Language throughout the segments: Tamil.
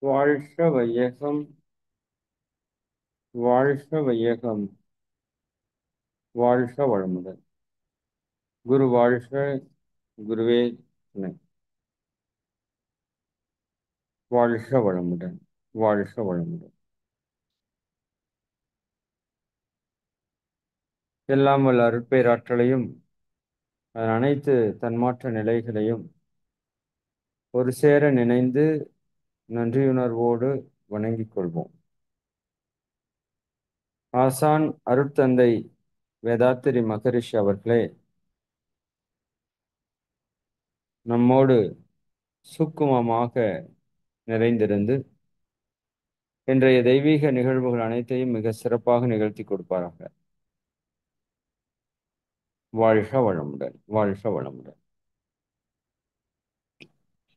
வாழ்க வையகம், வாழ்க வையகம், வாழ்க வளமுடன். குரு வாழ்க, குருவே துணை. வாழ்க வளமுடன், வாழ்க வளமுடன். எல்லாம் வல்ல அருட்பேராற்றலையும் அதன் அனைத்து தன்மாற்ற நிலைகளையும் ஒரு சேர நினைந்து நன்றியுணர்வோடு வணங்கிக் கொள்வோம். ஆசான் அருட்தந்தை வேதாத்திரி மகரிஷி அவர்களே நம்மோடு சூக்குமமாக நிறைந்திருந்து இன்றைய தெய்வீக நிகழ்வுகள் அனைத்தையும் மிக சிறப்பாக நிகழ்த்தி கொடுப்பாராக. வாழ்க வளமுடன், வாழ்க வளமுடன்,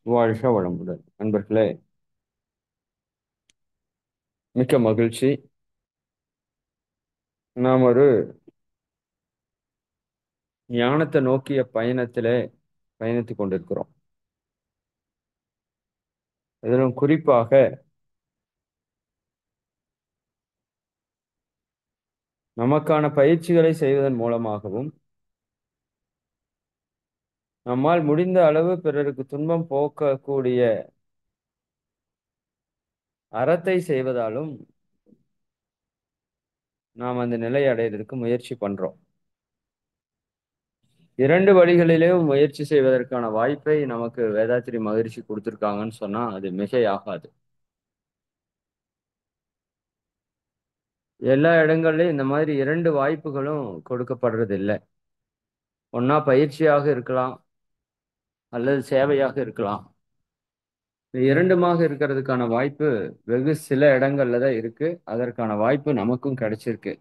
வாழ்க வளமுடன். நண்பர்களே, மிக்க மகிழ்ச்சி. நாம் ஒரு ஞானத்தை நோக்கிய பயணத்திலே பயணித்துக் கொண்டிருக்கிறோம். இதிலும் குறிப்பாக நமக்கான பயிற்சிகளை செய்வதன் மூலமாகவும் நம்மால் முடிந்த அளவு பிறருக்கு துன்பம் போக்கக்கூடிய அறத்தை செய்வதாலும் நாம் அந்த நிலை அடைவதற்கு முயற்சி பண்றோம். இரண்டு வழிகளிலேயும் முயற்சி செய்வதற்கான வாய்ப்பை நமக்கு வேதாத்திரி மகரிஷி கொடுத்திருக்காங்கன்னு சொன்னா அது மிகையாகாது. எல்லா இடங்கள்லயும் இந்த மாதிரி இரண்டு வாய்ப்புகளும் கொடுக்கப்படுறது இல்லை. ஒன்னா பயிற்சியாக இருக்கலாம் அல்லது சேவையாக இருக்கலாம். இரண்டுமாக இருக்கிறதுக்கான வாய்ப்பு வெகு சில இடங்கள்ல தான் இருக்கு. அதற்கான வாய்ப்பு நமக்கும் கிடைச்சிருக்கு.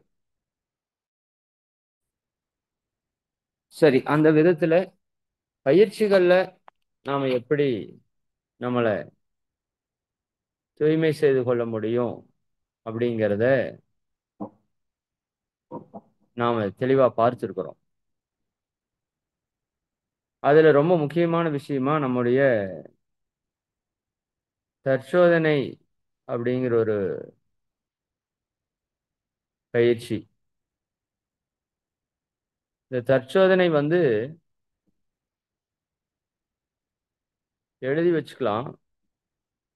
சரி, அந்த விதத்துல பயிற்சிகள்ல நாம எப்படி நம்மளை தூய்மை செய்து கொள்ள முடியும் அப்படிங்கிறத நாம தெளிவா பார்த்திருக்கிறோம். அதுல ரொம்ப முக்கியமான விஷயமா நம்முடைய தற்சோதனை அப்படிங்கிற ஒரு பயிற்சி. இந்த தற்சோதனை எழுதி வச்சுக்கலாம்.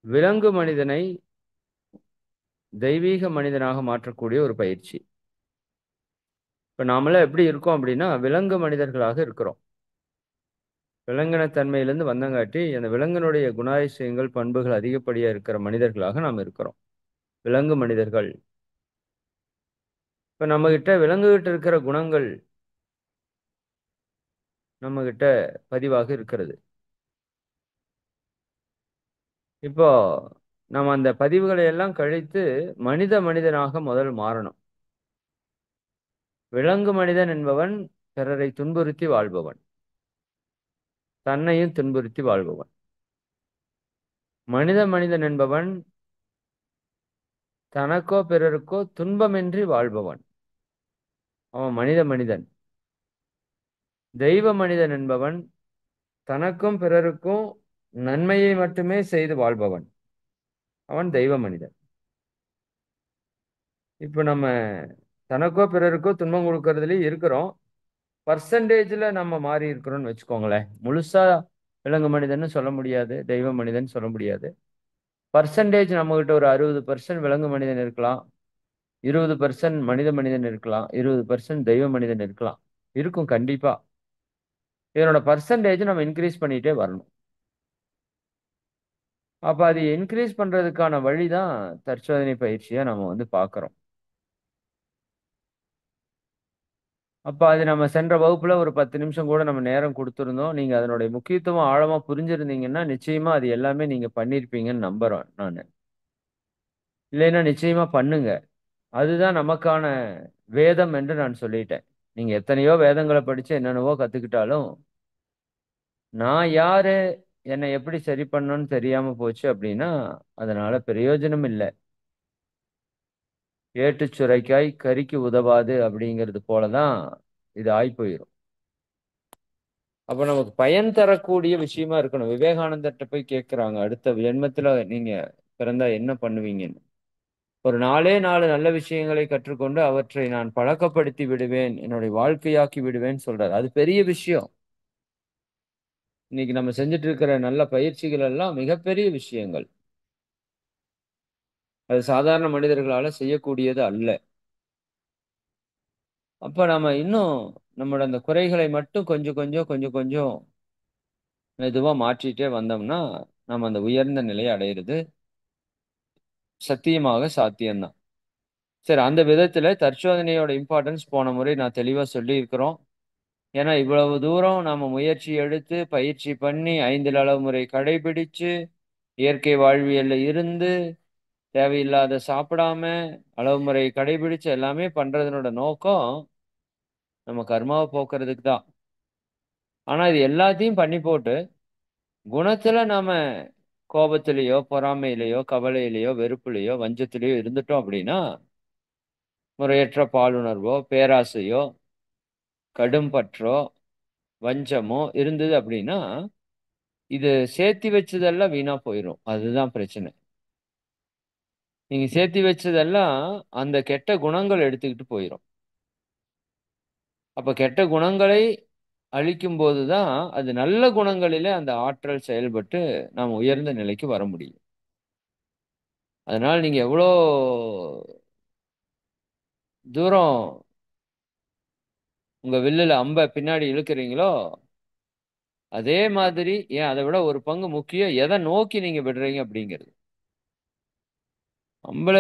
விலங்கு மனிதனை தெய்வீக மனிதனாக மாற்றக்கூடிய ஒரு பயிற்சி. இப்ப நாமெல்லாம் எப்படி இருக்கோம் அப்படின்னா விலங்கு மனிதர்களாக இருக்கிறோம். விலங்கின தன்மையிலிருந்து வந்தங்காட்டி அந்த விலங்கினுடைய குணாதிசயங்கள் பண்புகள் அதிகப்படியா இருக்கிற மனிதர்களாக நாம் இருக்கிறோம். விலங்கு மனிதர்கள். இப்ப நம்ம கிட்ட விலங்குகிட்ட இருக்கிற குணங்கள் நம்ம கிட்ட பதிவாக இருக்கிறது. இப்போ நம்ம அந்த பதிவுகளை எல்லாம் கழித்து மனிதனாக முதல் மாறணும். விலங்கு மனிதன் என்பவன் பிறரை துன்புறுத்தி வாழ்பவன், தன்னையும் துன்புறுத்தி வாழ்பவன். மனிதன் என்பவன் தனக்கோ பிறருக்கோ துன்பமின்றி வாழ்பவன். அவன் மனிதன். தெய்வ மனிதன் என்பவன் தனக்கும் பிறருக்கும் நன்மையை மட்டுமே செய்து வாழ்பவன். அவன் தெய்வ மனிதன். இப்ப நம்ம தனக்கோ பிறருக்கோ துன்பம் கொடுக்கறதுலயும் இருக்கிறோம். பர்சன்டேஜ்ல நம்ம மாறி இருக்கிறோம்னு வச்சுக்கோங்களேன். முழுசா விலங்கு மனிதன் சொல்ல முடியாது, தெய்வ மனிதன் சொல்ல முடியாது. பர்சன்டேஜ் நம்ம கிட்ட ஒரு 60% விலங்கு மனிதன் இருக்கலாம், 20% மனிதன் இருக்கலாம், 20% தெய்வ மனிதன் இருக்கலாம். இருக்கும் கண்டிப்பா. இதனோட பர்சன்டேஜ் நம்ம இன்க்ரீஸ் பண்ணிட்டே வரணும். அப்ப அது இன்க்ரீஸ் பண்றதுக்கான வழிதான் தற்சோதனை பயிற்சியா நம்ம பார்க்கிறோம். அப்ப அது நம்ம சென்ற வகுப்புல ஒரு 10 நிமிஷம் கூட நம்ம நேரம் கொடுத்திருந்தோம். நீங்க அதனுடைய முக்கியத்துவம் ஆழமா புரிஞ்சிருந்தீங்கன்னா நிச்சயமா அது எல்லாமே நீங்க பண்ணிருப்பீங்கன்னு நம்புறேன் நானு. இல்லைன்னா நிச்சயமா பண்ணுங்க. அதுதான் நமக்கான வேதம் என்று நான் சொல்லிட்டேன். நீங்க எத்தனையோ வேதங்களை படிச்சு என்னென்னவோ கத்துக்கிட்டாலும் நான் யாரு, என்னை எப்படி சரி பண்ணணும்னு தெரியாம போச்சு அப்படின்னா அதனால பிரயோஜனம் இல்லை. ஏட்டுச் சுரைக்காய் கறிக்கு உதவாது அப்படிங்கிறது போலதான் இது ஆயிப்போயிரும். அப்ப நமக்கு பயன் தரக்கூடிய விஷயமா இருக்கணும். விவேகானந்தர்கிட்ட போய் கேட்கிறாங்க, அடுத்த ஜென்மத்துல நீங்க பிறந்தா என்ன பண்ணுவீங்கன்னு. ஒரு 4 நல்ல விஷயங்களை கற்றுக்கொண்டு அவற்றை நான் பழக்கப்படுத்தி விடுவேன். என்னுடைய வாழ்க்கையாக்கி விடுவேன்னு சொல்றாரு. அது பெரிய விஷயம். இன்னைக்கு நம்ம செஞ்சுட்டு இருக்கிற நல்ல பயிற்சிகள் எல்லாம் மிகப்பெரிய விஷயங்கள். அது சாதாரண மனிதர்களால செய்யக்கூடியது அல்ல. அப்ப நம்ம இன்னும் நம்மோட அந்த குறைகளை மட்டும் கொஞ்சம் மெதுவா மாற்றிட்டே வந்தோம்னா, நம்ம அந்த உயர்ந்த நிலையை அடையிறது சத்தியமாக சாத்தியம் தான். சரி, அந்த விதத்தில தற்சோதனையோட இம்பார்ட்டன்ஸ் போன முறை நான் தெளிவா சொல்லியிருக்கிறோம். ஏன்னா, இவ்வளவு தூரம் நாம முயற்சி எடுத்து, பயிற்சி பண்ணி, 5 அளவு முறை கடைபிடிச்சு, இயற்கை வாழ்வியல்ல இருந்து, தேவையில்லாத சாப்பிடாம, அளவு முறை கடைபிடிச்சு எல்லாமே பண்றதனோட நோக்கம், நம்ம கர்மாவ போக்குறதுக்கு தான். ஆனா, இது எல்லாத்தையும் பண்ணி போட்டு, குணத்துல நாம கோபத்திலயோ, பொறாமையிலயோ, கவலையிலயோ, வெறுப்புலயோ, வஞ்சத்திலயோ இருந்துட்டோம் அப்படின்னா, முறையற்ற பாலுணர்வோ, பேராசையோ, கடும் பற்றோ, வஞ்சமோ இருந்தது அப்படின்னா, இது சேர்த்தி வச்சதெல்லாம் வீணா போயிரும். அதுதான் பிரச்சனை. நீங்க சேர்த்தி வச்சதெல்லாம் அந்த கெட்ட குணங்கள் எடுத்துக்கிட்டு போயிரும். அப்ப கெட்ட குணங்களை அழிக்கும்போது தான், அது நல்ல குணங்களிலே அந்த ஆற்றல் செயல்பட்டு, நாம் உயர்ந்த நிலைக்கு வர முடியும். அதனால நீங்க எவ்வளோ தூரம் உங்க வில்லுல அம்ப பின்னாடி இழுக்குறீங்களோ, அதே மாதிரி ஏன் அத விட ஒரு பங்கு முக்கியம், எத நோக்கி நீங்க விடுறீங்க அப்படிங்கிறது. அம்புல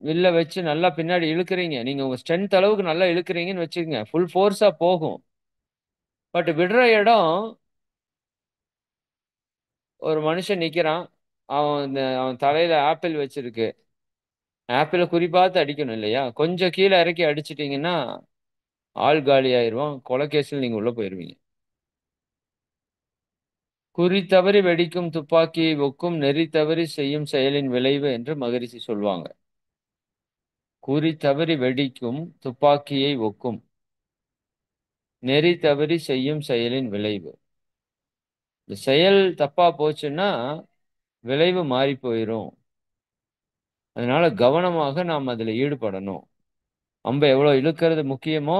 வில்ல வச்சு நல்லா பின்னாடி இழுக்குறீங்க. நீங்க உங்க ஸ்ட்ரென்த் அளவுக்கு நல்லா இழுக்குறீங்கன்னு வச்சுக்கங்க. ஃபுல் ஃபோர்ஸா போகும். பட் விடுற இடம் ஒரு மனுஷன் நிக்கிறான். அவன் தலையில ஆப்பிள் வச்சிருக்கு. ஆப்பிள குறி பார்த்து அடிக்கணும் இல்லையா? கொஞ்சம் கீழ இறக்கி அடிச்சிட்டீங்கன்னா, ஆள் காலி ஆயிருவான். கொலைகேஸ்ல நீங்க உள்ள போயிருவீங்க. குறி தவறி வெடிக்கும் துப்பாக்கியை ஒக்கும் நெறி தவறி செய்யும் செயலின் விளைவு என்று மகரிஷி சொல்வாங்க. குறி தவறி வெடிக்கும் துப்பாக்கியை ஒக்கும் நெறி தவறி செய்யும் செயலின் விளைவு. இந்த செயல் தப்பா போச்சுன்னா, விளைவு மாறி போயிரும். அதனால கவனமாக நாம் அதுல ஈடுபடணும். அம்ப எவ்வளோ இழுக்கிறது முக்கியமோ,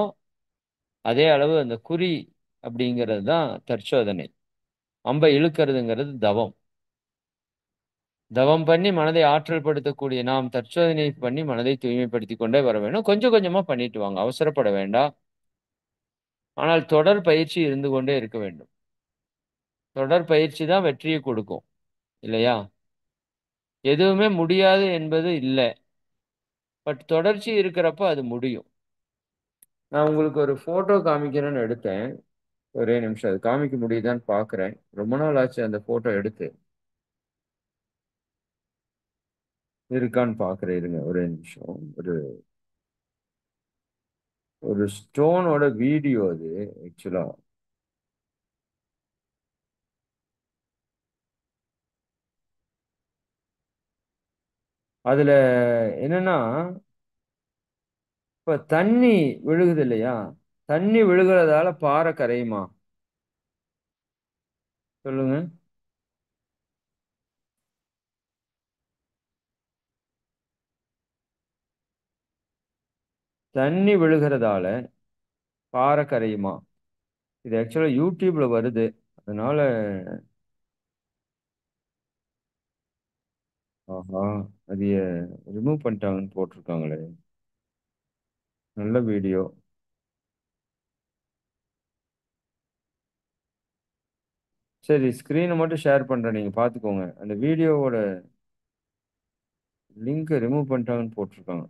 அதே அளவு அந்த குறி அப்படிங்கிறது தான் தற்சோதனை. அம்ப இழுக்கிறதுங்கிறது தவம். தவம் பண்ணி மனதை ஆற்றல் படுத்தக்கூடிய நாம் தற்சோதனை பண்ணி மனதை தூய்மைப்படுத்திக் கொண்டே வர வேணும். கொஞ்சம் கொஞ்சமா பண்ணிட்டு வாங்க. அவசரப்பட வேண்டாம். ஆனால் தொடர் பயிற்சி இருந்து கொண்டே இருக்க வேண்டும். தொடர் பயிற்சி தான் வெற்றியை கொடுக்கும். இல்லையா? எதுவுமே முடியாது என்பது இல்ல. பட் தொடர்ச்சி இருக்கிறப்ப அது முடியும். நான் உங்களுக்கு ஒரு ஃபோட்டோ காமிக்கணும்னு எடுத்தேன். ஒரே நிமிஷம். அது காமிக்க முடியுதான்னு பார்க்குறேன். ரொம்ப நாள் ஆச்சு அந்த ஃபோட்டோ எடுத்து. இருக்கான்னு பார்க்குறேன் இருங்க. ஒரே நிமிஷம். ஒரு ஒரு ஸ்டோனோட வீடியோ அது ஆக்சுவலா. அதுல என்னன்னா, இப்ப தண்ணி விழுகுது இல்லையா? தண்ணி விழுகுறதால பாறை கரையுமா? சொல்லுங்க. தண்ணி விழுகுறதால பாறை கரையுமா? இது ஆக்சுவலா யூடியூப்ல வருது. அதனால ஆஹா! அதைய ரிமூவ் பண்ணிட்டாங்கன்னு போட்டிருக்காங்களே. நல்ல வீடியோ. சரி, ஸ்கிரீன மட்டும் ஷேர் பண்றேன். நீங்க பார்த்துக்கோங்க. அந்த வீடியோவோட லிங்க்க ரிமூவ் பண்ணிட்டாங்கன்னு போட்டிருக்காங்க.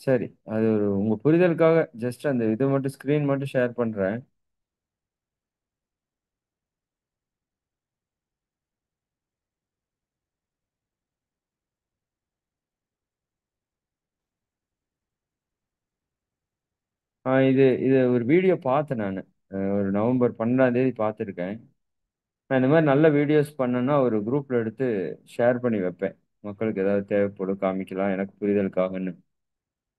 சரி. அது ஒரு உங்க புரிதலுக்காக ஜஸ்ட் அந்த இது மட்டும் ஸ்கிரீன் மட்டும் ஷேர் பண்றேன். இது இது ஒரு வீடியோ பார்த்தேன் நானு. ஒரு நவம்பர் 12ஆம் தேதி பார்த்துருக்கேன். நான் இந்த மாரி நல்ல வீடியோஸ் பண்ணேன்னா, ஒரு குரூப்ல எடுத்து ஷேர் பண்ணி வைப்பேன். மக்களுக்கு ஏதாவது தேவைப்படும் காமிக்கலாம். எனக்கு புரிதலுக்காகன்னு.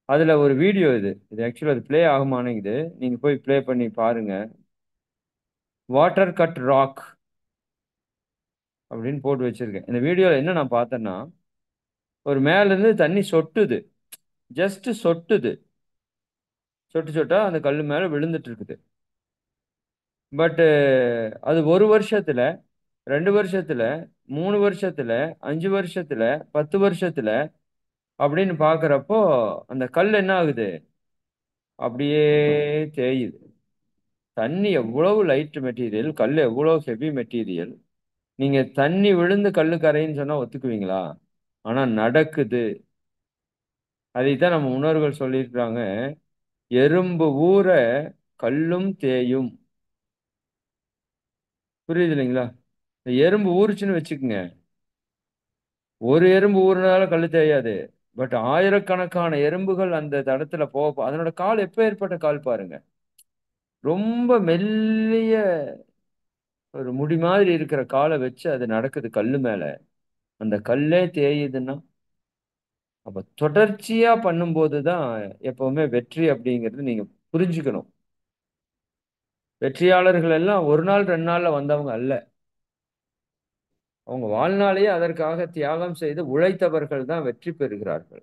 அதுல ஒரு வீடியோ இது. இது ஆக்சுவலா அது ப்ளே ஆக மாட்டேங்குது. நீங்க போய் ப்ளே பண்ணி பாருங்க. வாட்டர் கட் ராக் அப்படின்னு போட்டு வச்சிருக்கேன். இந்த வீடியோல என்ன நான் பார்த்தேன்னா, ஒரு மேல இருந்து தண்ணி சொட்டுது. ஜஸ்ட் சொட்டுது. சொட்டு சொட்டா அந்த கல்லு மேல விழுந்துட்டு இருக்குது. பட் அது ஒரு வருஷத்துல, 2 வருஷத்துல, 3 வருஷத்துல, 5 வருஷத்துல, 10 வருஷத்துல அப்படின்னு பாக்குறப்போ அந்த கல் என்ன ஆகுது? அப்படியே தேயுது. தண்ணி எவ்வளவு லைட் மெட்டீரியல், கல் எவ்வளவு ஹெவி மெட்டீரியல். நீங்க தண்ணி விழுந்து கல்லு கரைன்னு சொன்னா ஒத்துக்குவீங்களா? ஆனா நடக்குது. அதைத்தான் நம்ம முன்னோர்கள் சொல்லியிருக்கிறாங்க. எறும்பு ஊற கல்லும் தேயும். புரியுது இல்லைங்களா? இந்த எறும்பு ஊறுச்சுன்னு வச்சுக்குங்க. ஒரு எறும்பு ஊறினால கல்லு தேயாது. பட் ஆயிரக்கணக்கான எறும்புகள் அந்த தடத்துல அதனோட கால் எப்ப ஏற்பட்ட கால் பாருங்க. ரொம்ப மெல்லிய ஒரு முடி மாதிரி இருக்கிற காலை வச்சு அது நடக்குது கல்லு மேல. அந்த கல்லே தேயுதுன்னா, அப்ப தொடர்ச்சியா பண்ணும்போது தான் எப்பவுமே வெற்றி அப்படிங்கிறது நீங்க புரிஞ்சுக்கணும். வெற்றியாளர்கள் எல்லாம் ஒரு நாள் 2 நாள்ல வந்தவங்க அல்ல. அவங்க வாழ்நாளையே அதற்காக தியாகம் செய்து உழைத்தவர்கள் தான் வெற்றி பெறுகிறார்கள்.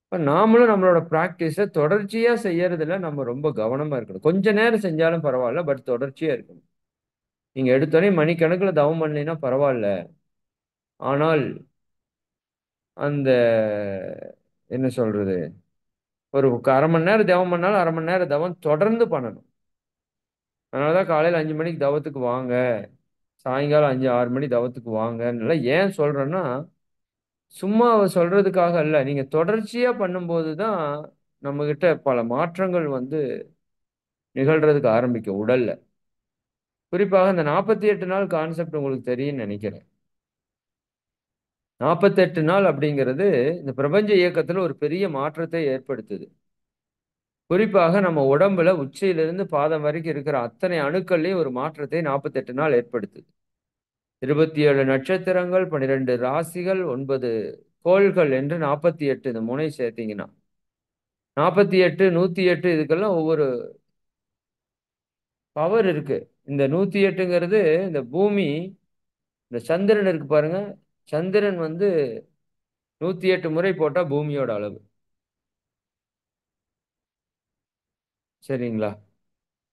இப்ப நாமளும் நம்மளோட பிராக்டிஸ தொடர்ச்சியா செய்யறதுல நம்ம ரொம்ப கவனமா இருக்கணும். கொஞ்ச நேரம் செஞ்சாலும் பரவாயில்ல. பட் தொடர்ச்சியா இருக்கணும். நீங்க எடுத்தோனே மணிக்கணக்குல தவம் பண்ணலைன்னா பரவாயில்ல. ஆனால் அந்த என்ன சொல்றது? ஒரு 1/2 மணி நேரம் தவம் பண்ணாலும் 1/2 மணி நேரம் தவம் தொடர்ந்து பண்ணணும். அதனாலதான் காலையில 5 மணிக்கு தவத்துக்கு வாங்க. சாயங்காலம் 5, 6 மணி தவத்துக்கு வாங்கன்னு ஏன் சொல்றேன்னா, சும்மா அவ சொல்றதுக்காக அல்ல. நீங்க தொடர்ச்சியா பண்ணும்போது தான் நம்மகிட்ட பல மாற்றங்கள் வந்து நிகழ்றதுக்கு ஆரம்பிக்கும் உடல்ல. குறிப்பாக இந்த 48 நாள் கான்செப்ட் உங்களுக்கு தெரியும்னு நினைக்கிறேன். 48 நாள் அப்படிங்கிறது இந்த பிரபஞ்ச இயக்கத்துல ஒரு பெரிய மாற்றத்தை ஏற்படுத்துது. குறிப்பாக நம்ம உடம்புல உச்சியிலிருந்து பாதம் வரைக்கும் இருக்கிற அத்தனை அணுக்கள்லயும் ஒரு மாற்றத்தை 48 நாள் ஏற்படுத்துது. 27 நட்சத்திரங்கள், 12 ராசிகள், 9 கோள்கள் என்று 48 இந்த முனை சேர்த்தீங்கன்னா 48, 108 இதுக்கெல்லாம் ஒவ்வொரு பவர் இருக்கு. இந்த 108ங்கிறது இந்த பூமி, இந்த சந்திரன் இருக்கு பாருங்க. சந்திரன் வந்து 108 முறை போட்டா பூமியோட அளவு. சரிங்களா?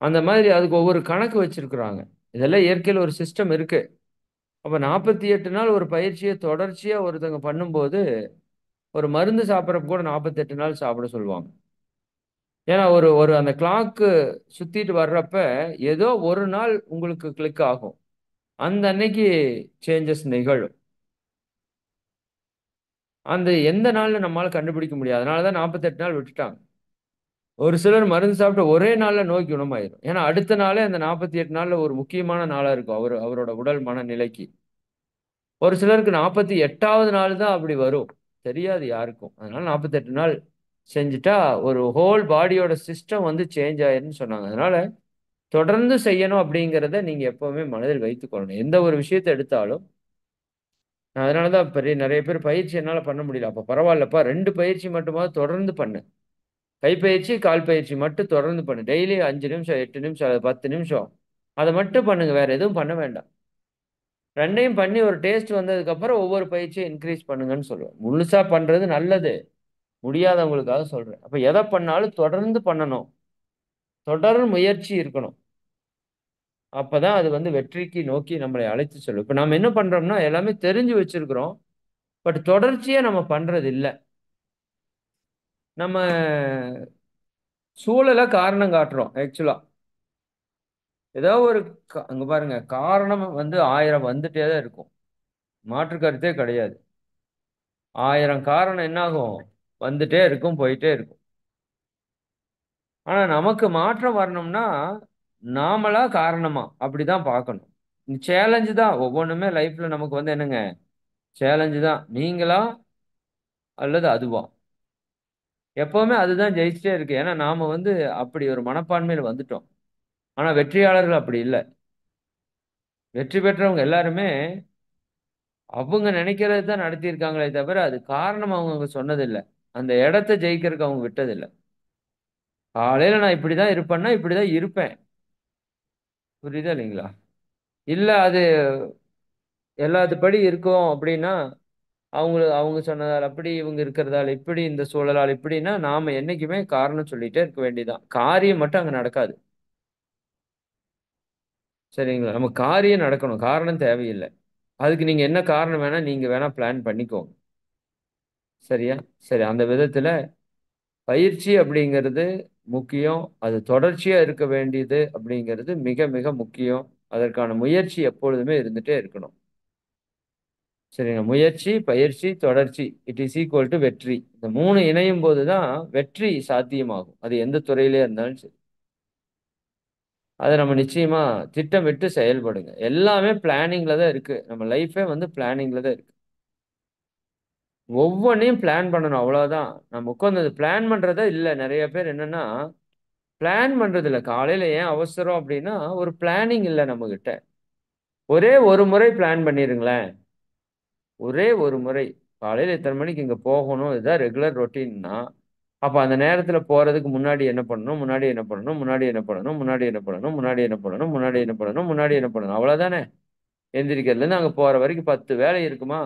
அந்த மாதிரி அதுக்கு ஒவ்வொரு கணக்கு வச்சிருக்கிறாங்க. இதெல்லாம் இயற்கையில் ஒரு சிஸ்டம் இருக்கு. அப்ப 48 நாள் ஒரு பயிற்சியை தொடர்ச்சியா ஒருத்தங்க பண்ணும்போது, ஒரு மருந்து சாப்பிட்றப்ப கூட 48 நாள் சாப்பிட சொல்லுவாங்க. ஏன்னா ஒரு ஒரு அந்த கிளாக்கு சுத்திட்டு வர்றப்ப, ஏதோ ஒரு நாள் உங்களுக்கு கிளிக் ஆகும். அந்த அன்னைக்கு சேஞ்சஸ் நிகழும். அந்த எந்த நாள்னு நம்மால கண்டுபிடிக்க முடியாது. அதனால தான் 48 நாள் விட்டுட்டாங்க. ஒரு சிலர் மருந்து சாப்பிட்ட ஒரே நாள்ல நோய் குணமாயிரும். ஏன்னா அடுத்த நாளே அந்த 48 நாள்ல ஒரு முக்கியமான நாளா இருக்கும். அவரோட உடல் மனநிலைக்கு. ஒரு சிலருக்கு 48வது நாள் தான் அப்படி வரும். தெரியாது யாருக்கும். அதனால 48 நாள் செஞ்சுட்டா ஒரு ஹோல் பாடியோட சிஸ்டம் வந்து சேஞ்ச் ஆயிருன்னு சொன்னாங்க. அதனால தொடர்ந்து செய்யணும் அப்படிங்கிறத நீங்க எப்பவுமே மனதில் வைத்துக் கொள்ளணும். எந்த ஒரு விஷயத்தை எடுத்தாலும் அதனாலதான் பெரிய நிறைய பேர் பயிற்சி என்னால பண்ண முடியல. அப்ப பரவாயில்லப்பா 2 பயிற்சி மட்டுமாவது தொடர்ந்து பண்ணு. கைப்பயிற்சி, கால் பயிற்சி மட்டும் தொடர்ந்து பண்ணு. டெய்லி 5 நிமிஷம், 8 நிமிஷம், அல்லது 10 நிமிஷம். அதை மட்டும் பண்ணுங்க. வேற எதுவும் பண்ண வேண்டாம். 2யும் பண்ணி ஒரு டேஸ்ட் வந்ததுக்கு அப்புறம் ஒவ்வொரு பயிற்சியை இன்க்ரீஸ் பண்ணுங்கன்னு சொல்லுவேன். முழுசா பண்றது நல்லது. முடியாதவங்களுக்காக சொல்றேன். அப்ப எதை பண்ணாலும் தொடர்ந்து பண்ணணும். தொடர் முயற்சி இருக்கணும். அப்பதான் அது வந்து வெற்றிக்கு நோக்கி நம்மளை அழைத்து செல்லும். இப்ப நாம என்ன பண்றோம்னா எல்லாமே தெரிஞ்சு வச்சிருக்கிறோம். பட் தொடர்ச்சியா நம்ம பண்றது இல்ல. நம்ம சூழலை காரணம் காட்டுறோம் ஆக்சுவலா. ஏதோ ஒரு அங்க பாருங்க காரணம் வந்து 1000 வந்துட்டே தான் இருக்கும். மாற்று கருத்தே கிடையாது. 1000 காரணம் என்ன ஆகும்? வந்துட்டே இருக்கும், போயிட்டே இருக்கும். ஆனா நமக்கு மாற்றம் வரணும்னா நாமளா காரணமா அப்படிதான் பார்க்கணும். சேலஞ்சு தான் ஒவ்வொன்றுமே லைஃப்ல நமக்கு வந்து என்னங்க சேலஞ்சு தான். நீங்களா அல்லது அதுவா? எப்பவுமே அதுதான் ஜெயிச்சுட்டே இருக்கு. ஏன்னா நாம வந்து அப்படி ஒரு மனப்பான்மையில வந்துட்டோம். ஆனா வெற்றியாளர்கள் அப்படி இல்லை. வெற்றி பெற்றவங்க எல்லாருமே அவங்க நினைக்கிறது தான் நடத்தியிருக்காங்களே தவிர அது காரணம் அவங்க சொன்னதில்லை. அந்த இடத்த ஜெயிக்கிறதுக்கு அவங்க விட்டதில்லை. காலையில நான் இப்படிதான் இருப்பேன்னா இப்படிதான் இருப்பேன். புரியுதா இல்லைங்களா? இல்ல அது எல்லாத்துப்படி இருக்கும் அப்படின்னா, அவங்க சொன்னதால் அப்படி, இவங்க இருக்கிறதால இப்படி, இந்த சூழலால் இப்படின்னா, நாம என்னைக்குமே காரணம் சொல்லிட்டே இருக்க வேண்டியதுதான். காரியம் மட்டும் அங்க நடக்காது. சரிங்களா? நம்ம காரியம் நடக்கணும். காரணம் தேவையில்ல. அதுக்கு நீங்க என்ன காரணம் வேணா நீங்க வேணா பிளான் பண்ணிக்கோங்க. சரியா? சரி அந்த விதத்துல பயிற்சி அப்படிங்கிறது முக்கியம். அது தொடர்ச்சியா இருக்க வேண்டியது அப்படிங்கிறது மிக, மிக முக்கியம். அதற்கான முயற்சி எப்பொழுதுமே இருந்துட்டே இருக்கணும். சரிங்க. முயற்சி, பயிற்சி, தொடர்ச்சி. இட் இஸ் ஈக்குவல் டூ வெற்றி. இந்த 3 இணையும் போது தான் வெற்றி சாத்தியமாகும். அது எந்த துறையிலே இருந்தாலும் சரி. அத நம்ம நிச்சயமா திட்டமிட்டு செயல்படுங்க. எல்லாமே பிளானிங்ல தான் இருக்கு. நம்ம லைஃபே வந்து பிளானிங்ல தான் இருக்கு. ஒவ்வொன்னையும் பிளான் பண்ணணும் அவ்வளவுதான். நம்ம உட்கார்ந்து அத பிளான் பண்றதே இல்ல. நெறைய பேர் என்னன்னா, பிளான் பண்றது இல்ல. காலையில ஏன் அவசரம் அப்டின்னா, ஒரு பிளானிங் இல்ல நம்மகிட்ட. ஒரே ஒரு முறை பிளான் பண்ணிருங்களேன். ஒரே ஒரு முறை. காலையில இத்தன மணிக்கு இங்க போகணும். இதுதான் ரெகுலர் ரொட்டீன்னா, அப்ப அந்த நேரத்துல போறதுக்கு முன்னாடி என்ன பண்ணணும்? முன்னாடி என்ன பண்ணணும்? முன்னாடி என்ன பண்ணணும்? முன்னாடி என்ன பண்ணணும்? முன்னாடி என்ன பண்ணணும்? முன்னாடி என்ன பண்ணணும்? முன்னாடி என்ன பண்ணணும்? அவ்வளவுதானே. எந்திரிக்கிறதுலருந்து அங்க போற வரைக்கும் 10 வேலை இருக்குமா?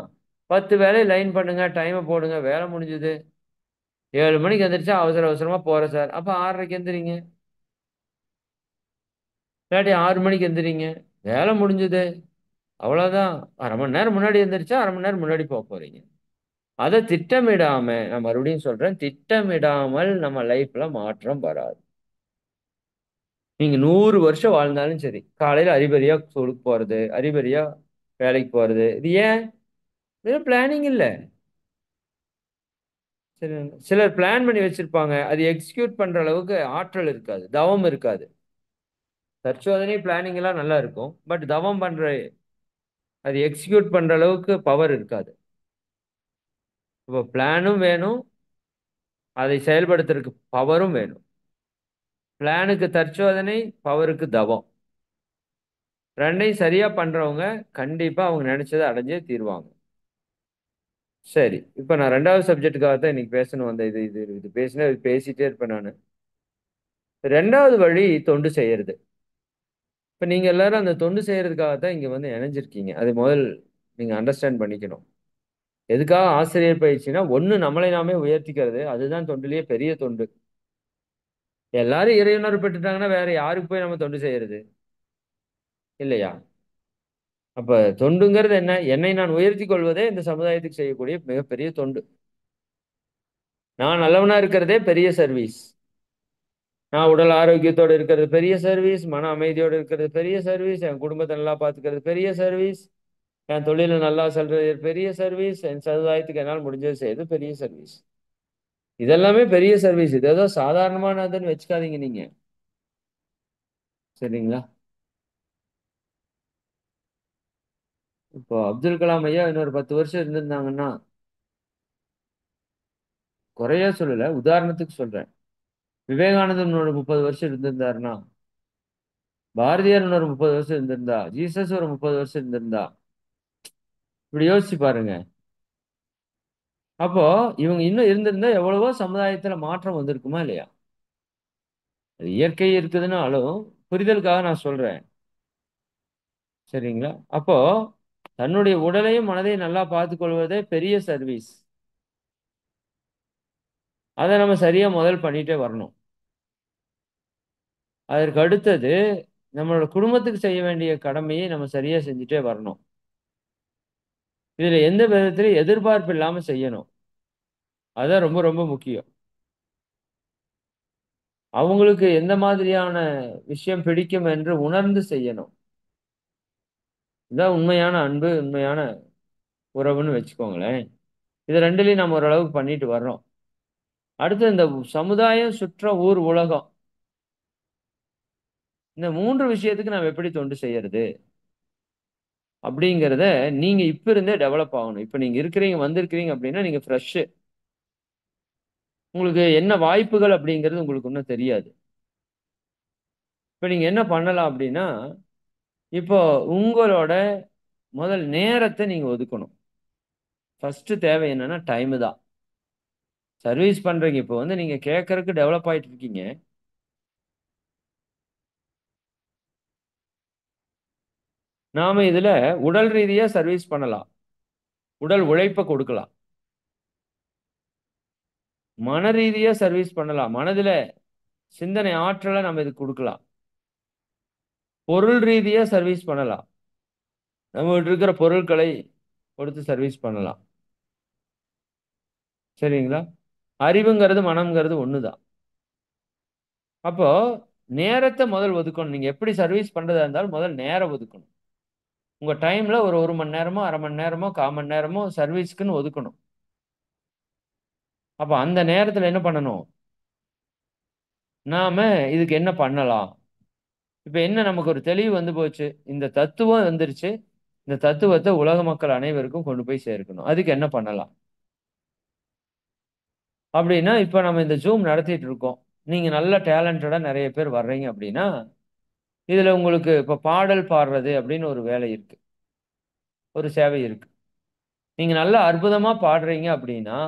10 வேலைய லைன் பண்ணுங்க. டைம போடுங்க. வேல முடிஞ்சுது. 7 மணிக்கு எந்திரிச்சா அவசர அவசரமா போறேன் சார். அப்ப 6:30க்கு எந்திரிங்க. இல்லாட்டி 6 மணிக்கு எந்திரிங்க. வேல முடிஞ்சுது. அவ்வளவுதான். 1/2 மணி நேரம் முன்னாடி எந்திரிச்சா 1/2 மணி நேரம் முன்னாடி போறீங்க. அத திட்டமிடாம நான் மறுபடியும் சொல்றேன். திட்டமிடாமல் நம்ம லைஃப்ல மாற்றம் வராது. நீங்க 100 வருஷம் வாழ்ந்தாலும் சரி. காலையில அறிபறியா ஸ்கூலுக்கு போறது, அறிபறியா வேலைக்கு போறது. இது ஏன்? வெறும் பிளானிங் இல்ல. சரி. சிலர் பிளான் பண்ணி வச்சிருப்பாங்க. அது எக்ஸிக்யூட் பண்ற அளவுக்கு ஆற்றல் இருக்காது. தவம் இருக்காது. தற்சோதனை பிளானிங் எல்லாம் நல்லா இருக்கும். பட் தவம் பண்ற அது எக்ஸிக்யூட் பண்ற அளவுக்கு பவர் இருக்காது. இப்போ பிளானும் வேணும். அதை செயல்படுத்துறதுக்கு பவரும் வேணும். பிளானுக்கு தற்சோதனை, பவருக்கு தவம். 2யும் சரியா பண்றவங்க கண்டிப்பா அவங்க நினைச்சத அடைஞ்சே தீருவாங்க. சரி. இப்ப நான் 2வது சப்ஜெக்ட்டுக்காக தான் இன்னைக்கு பேசணும் வந்தேன். இது இது இது பேசினா பேசிட்டே இருப்பேன் நானு. 2வது வழி தொண்டு செய்யறது. இப்ப நீங்க எல்லாரும் அந்த தொண்டு செய்யறதுக்காக தான் இங்க வந்து இணைஞ்சிருக்கீங்க. அது முதல் நீங்க அண்டர்ஸ்டாண்ட் பண்ணிக்கணும். எதுக்காக ஆசிரியர் பயிற்சின்னா, ஒண்ணு நம்மளை நாமே உயர்த்திக்கிறது. அதுதான் தொண்டிலேயே பெரிய தொண்டு. எல்லாரும் இறையுணர்வு பெற்றுட்டாங்கன்னா, வேற யாருக்கு போய் நம்ம தொண்டு செய்யறது? இல்லையா? அப்ப தொண்டுங்கிறது என்ன? என்னை நான் உயர்த்திக் கொள்வதே இந்த சமுதாயத்துக்கு செய்யக்கூடிய மிகப்பெரிய தொண்டு. நான் நல்லவனா இருக்கிறதே பெரிய சர்வீஸ். நான் உடல் ஆரோக்கியத்தோட இருக்கிறது பெரிய சர்வீஸ். மன அமைதியோட இருக்கிறது பெரிய சர்வீஸ். என் குடும்பத்த நல்லா பார்த்துக்கிறது பெரிய சர்வீஸ். என் தொழில நல்லா செல்றது பெரிய சர்வீஸ். என் சமுதாயத்துக்கு என்னால முடிஞ்சது செய்யறது பெரிய சர்வீஸ். இதெல்லாமே பெரிய சர்வீஸ். இது ஏதோ சாதாரணமானதுன்னு வச்சுக்காதீங்க நீங்க. சரிங்களா? இப்போ அப்துல் கலாம் ஐயா இன்னொரு 10 வருஷம் இருந்திருந்தாங்கன்னா, குறையா சொல்லல. உதாரணத்துக்கு சொல்றேன். விவேகானந்தர் இன்னொரு 30 வருஷம் இருந்திருந்தாருன்னா, பாரதியார் இன்னொரு 30 வருஷம் இருந்திருந்தா, ஜீசஸ் ஒரு 30 வருஷம் இருந்திருந்தா, இப்படி யோசிச்சு பாருங்க. அப்போ இவங்க இன்னும் இருந்திருந்தா எவ்வளவோ சமுதாயத்துல மாற்றம் வந்திருக்குமா இல்லையா? அது இயற்கை இருக்குதுன்னாலும், புரிதலுக்காக நான் சொல்றேன். சரிங்களா? அப்போ தன்னுடைய உடலையும், மனதையும் நல்லா பார்த்துக் கொள்வதே பெரிய சர்வீஸ். அத நம்ம சரியா முதல் பண்ணிட்டே வரணும். அதற்கு அடுத்தது, நம்மளோட குடும்பத்துக்கு செய்ய வேண்டிய கடமையை நம்ம சரியா செஞ்சுட்டே வரணும். இதுல எந்த விதத்திலயும் எதிர்பார்ப்பு இல்லாம செய்யணும். அதான் ரொம்ப ரொம்ப முக்கியம். அவங்களுக்கு எந்த மாதிரியான விஷயம் பிடிக்கும் என்று உணர்ந்து செய்யணும். இதான் உண்மையான அன்பு, உண்மையான உறவுன்னு வச்சுக்கோங்களேன். இது 2லயும் நம்ம ஓரளவுக்கு பண்ணிட்டு வர்றோம். அடுத்து இந்த சமுதாயம், சுற்றம், ஊர், உலகம். இந்த 3 விஷயத்துக்கு நம்ம எப்படி தொண்டு செய்யறது? அப்படிங்கிறத நீங்க இப்ப இருந்தே டெவலப் ஆகணும். இப்ப நீங்க இருக்கிறீங்க, வந்திருக்கிறீங்க அப்படின்னா நீங்க ஃப்ரெஷ். உங்களுக்கு என்ன வாய்ப்புகள் அப்படிங்கிறது உங்களுக்கு இன்னும் தெரியாது. இப்ப நீங்க என்ன பண்ணலாம் அப்படின்னா, இப்போ உங்களோட முதல் நேரத்த நீங்க ஒதுக்கணும். ஃபர்ஸ்ட் தேவை என்னன்னா டைமு தான். சர்வீஸ் பண்றீங்க. இப்போ வந்து நீங்க கேட்கறக்கு டெவலப் ஆயிட்டு இருக்கீங்க. நாம இதுல உடல் ரீதியா சர்வீஸ் பண்ணலாம். உடல் உழைப்ப கொடுக்கலாம். மன ரீதியா சர்வீஸ் பண்ணலாம். மனதுல சிந்தனை ஆற்றலை நம்ம இதுக்கு கொடுக்கலாம். பொருள் ரீதியா சர்வீஸ் பண்ணலாம். நம்மகிட்ட இருக்கிற பொருட்களை கொடுத்து சர்வீஸ் பண்ணலாம். சரிங்களா? அறிவுங்கிறது மனம்ங்கிறது ஒண்ணுதான். அப்போ நேரத்தை முதல் ஒதுக்கணும். நீங்க எப்படி சர்வீஸ் பண்றதா இருந்தாலும் முதல் நேரம் ஒதுக்கணும். உங்க டைம்ல ஒரு மணி நேரமோ, அரை மணி நேரமோ, கால் மணி நேரமோ சர்வீஸ்க்குன்னு ஒதுக்கணும். அப்ப அந்த நேரத்துல என்ன பண்ணணும்? நாம இதுக்கு என்ன பண்ணலாம்? இப்ப என்ன நமக்கு ஒரு தெளிவு வந்து போச்சு. இந்த தத்துவம் வந்துருச்சு. இந்த தத்துவத்தை உலக மக்கள் அனைவருக்கும் கொண்டு போய் சேர்க்கணும். அதுக்கு என்ன பண்ணலாம்? அப்படின்னா இப்ப நம்ம இந்த ஜூம் நடத்திட்டு இருக்கோம். நீங்க நல்ல டேலண்டடா நிறைய பேர் வர்றீங்க அப்படின்னா, இதுல உங்களுக்கு இப்ப பாடல் பாடுறது அப்படின்னு ஒரு வேலை இருக்கு. ஒரு சேவை இருக்கு. நீங்க நல்லா அற்புதமா பாடுறீங்க அப்படின்னா,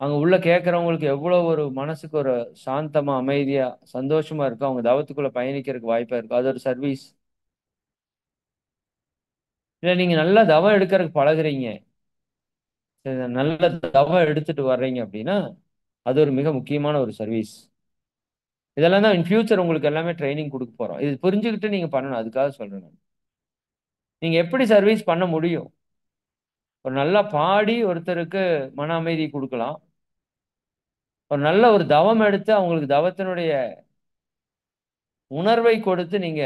அங்க உள்ள கேட்கறவங்களுக்கு எவ்வளவு ஒரு மனசுக்கு ஒரு சாந்தமா, அமைதியா, சந்தோஷமா இருக்கு. அவங்க தவத்துக்குள்ள பயணிக்கிறதுக்கு வாய்ப்பா இருக்கு. அது ஒரு சர்வீஸ். இல்ல நீங்க நல்லா தவம் எடுக்கிறதுக்கு பழகுறீங்க. சரி, நல்ல தவம் எடுத்துட்டு வர்றீங்க அப்படின்னா, அது ஒரு மிக முக்கியமான ஒரு சர்வீஸ். இதெல்லாம் தான் இன் ஃபியூச்சர் உங்களுக்கு எல்லாமே ட்ரைனிங் கொடுக்க போறோம். இது புரிஞ்சுக்கிட்டு நீங்க பண்ணணும். அதுக்காக சொல்றேன் நான். நீங்க எப்படி சர்வீஸ் பண்ண முடியும்? ஒரு நல்லா பாடி ஒருத்தருக்கு மன அமைதி கொடுக்கலாம். ஒரு நல்ல ஒரு தவம் எடுத்து அவங்களுக்கு தவத்தினுடைய உணர்வை கொடுத்து நீங்க